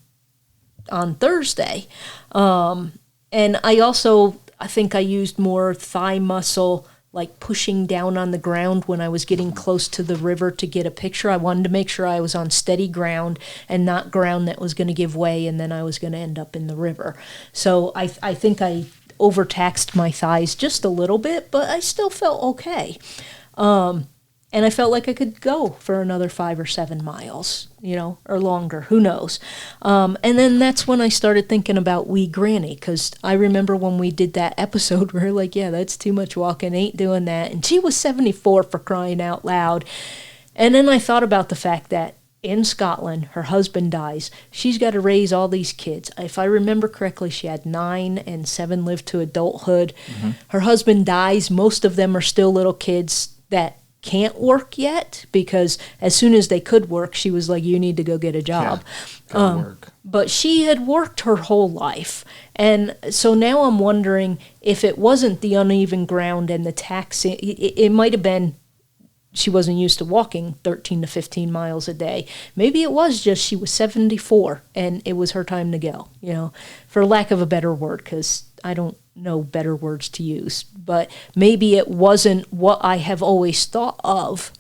[SPEAKER 1] on Thursday. And I think I used more thigh muscle, like pushing down on the ground when I was getting close to the river to get a picture. I wanted to make sure I was on steady ground and not ground that was going to give way and then I was going to end up in the river. So I think I overtaxed my thighs just a little bit, but I still felt okay. And I felt like I could go for another 5 or 7 miles, or longer, who knows. And then that's when I started thinking about wee granny, because I remember when we did that episode, we were like, yeah, that's too much walking, ain't doing that. And she was 74 for crying out loud. And then I thought about the fact that in Scotland, her husband dies. She's got to raise all these kids. If I remember correctly, she had 9 and 7 lived to adulthood. Mm-hmm. Her husband dies. Most of them are still little kids that can't work yet, because as soon as they could work, she was like, you need to go get a job.
[SPEAKER 2] Yeah, work.
[SPEAKER 1] But she had worked her whole life. And so now I'm wondering if it wasn't the uneven ground and the taxing, it might have been she wasn't used to walking 13 to 15 miles a day. Maybe it was just she was 74 and it was her time to go, for lack of a better word, because I don't know better words to use. But maybe it wasn't what I have always thought of,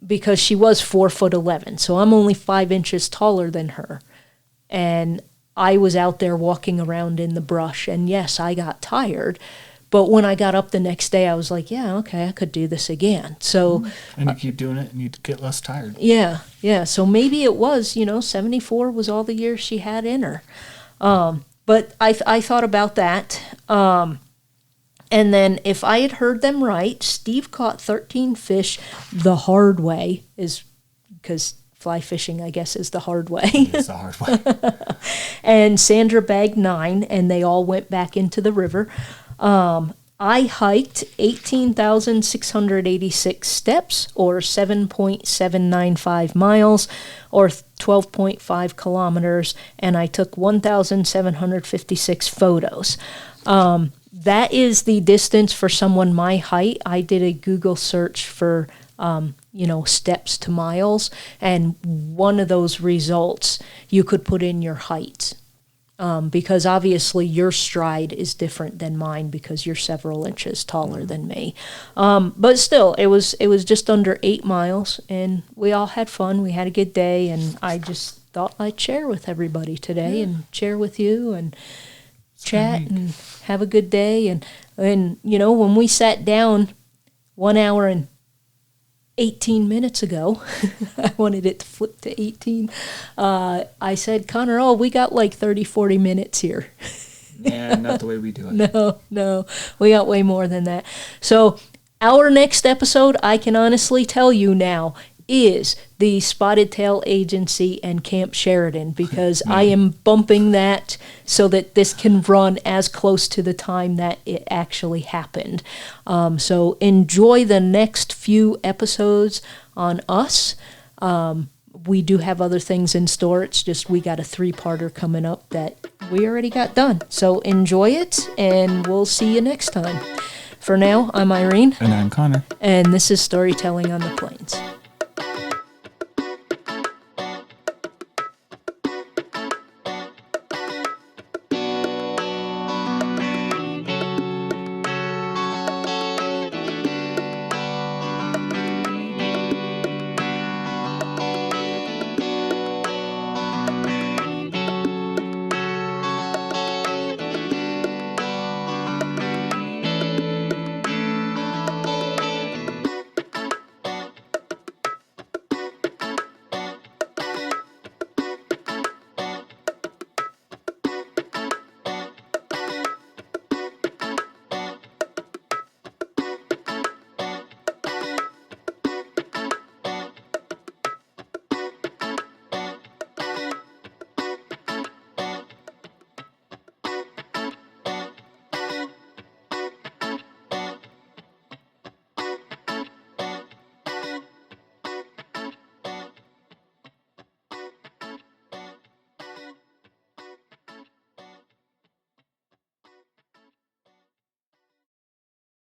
[SPEAKER 1] because she was 4'11", so I'm only 5 inches taller than her. And I was out there walking around in the brush, and yes, I got tired. But when I got up the next day, I was like, yeah, okay, I could do this again. So,
[SPEAKER 2] and you keep doing it, and you get less tired.
[SPEAKER 1] Yeah. So maybe it was, 74 was all the years she had in her. But I thought about that. And then if I had heard them right, Steve caught 13 fish the hard way, is because fly fishing, I guess, is the hard way.
[SPEAKER 2] It's the hard way.
[SPEAKER 1] And Sandra bagged 9, and they all went back into the river. I hiked 18,686 steps, or 7.795 miles, or 12.5 kilometers, and I took 1,756 photos. That is the distance for someone my height. I did a Google search for, steps to miles, and one of those results, you could put in your height. Because obviously your stride is different than mine because you're several inches taller than me. But still, it was just under 8 miles, and we all had fun. We had a good day, and I just thought I'd share with everybody today and share with you and chat and have a good day. And when we sat down 1 hour and 18 minutes ago, I wanted it to flip to 18. I said, Connor, we got like 30, 40 minutes here.
[SPEAKER 2] Yeah, not the way we do it.
[SPEAKER 1] No, we got way more than that. So our next episode, I can honestly tell you now, is the Spotted Tail Agency and Camp Sheridan, because I am bumping that so that this can run as close to the time that it actually happened. So enjoy the next few episodes on us. We do have other things in store. It's just we got a 3-parter coming up that we already got done. So enjoy it, and we'll see you next time. For now, I'm Irene.
[SPEAKER 2] And I'm Connor.
[SPEAKER 1] And this is Storytelling on the Plains.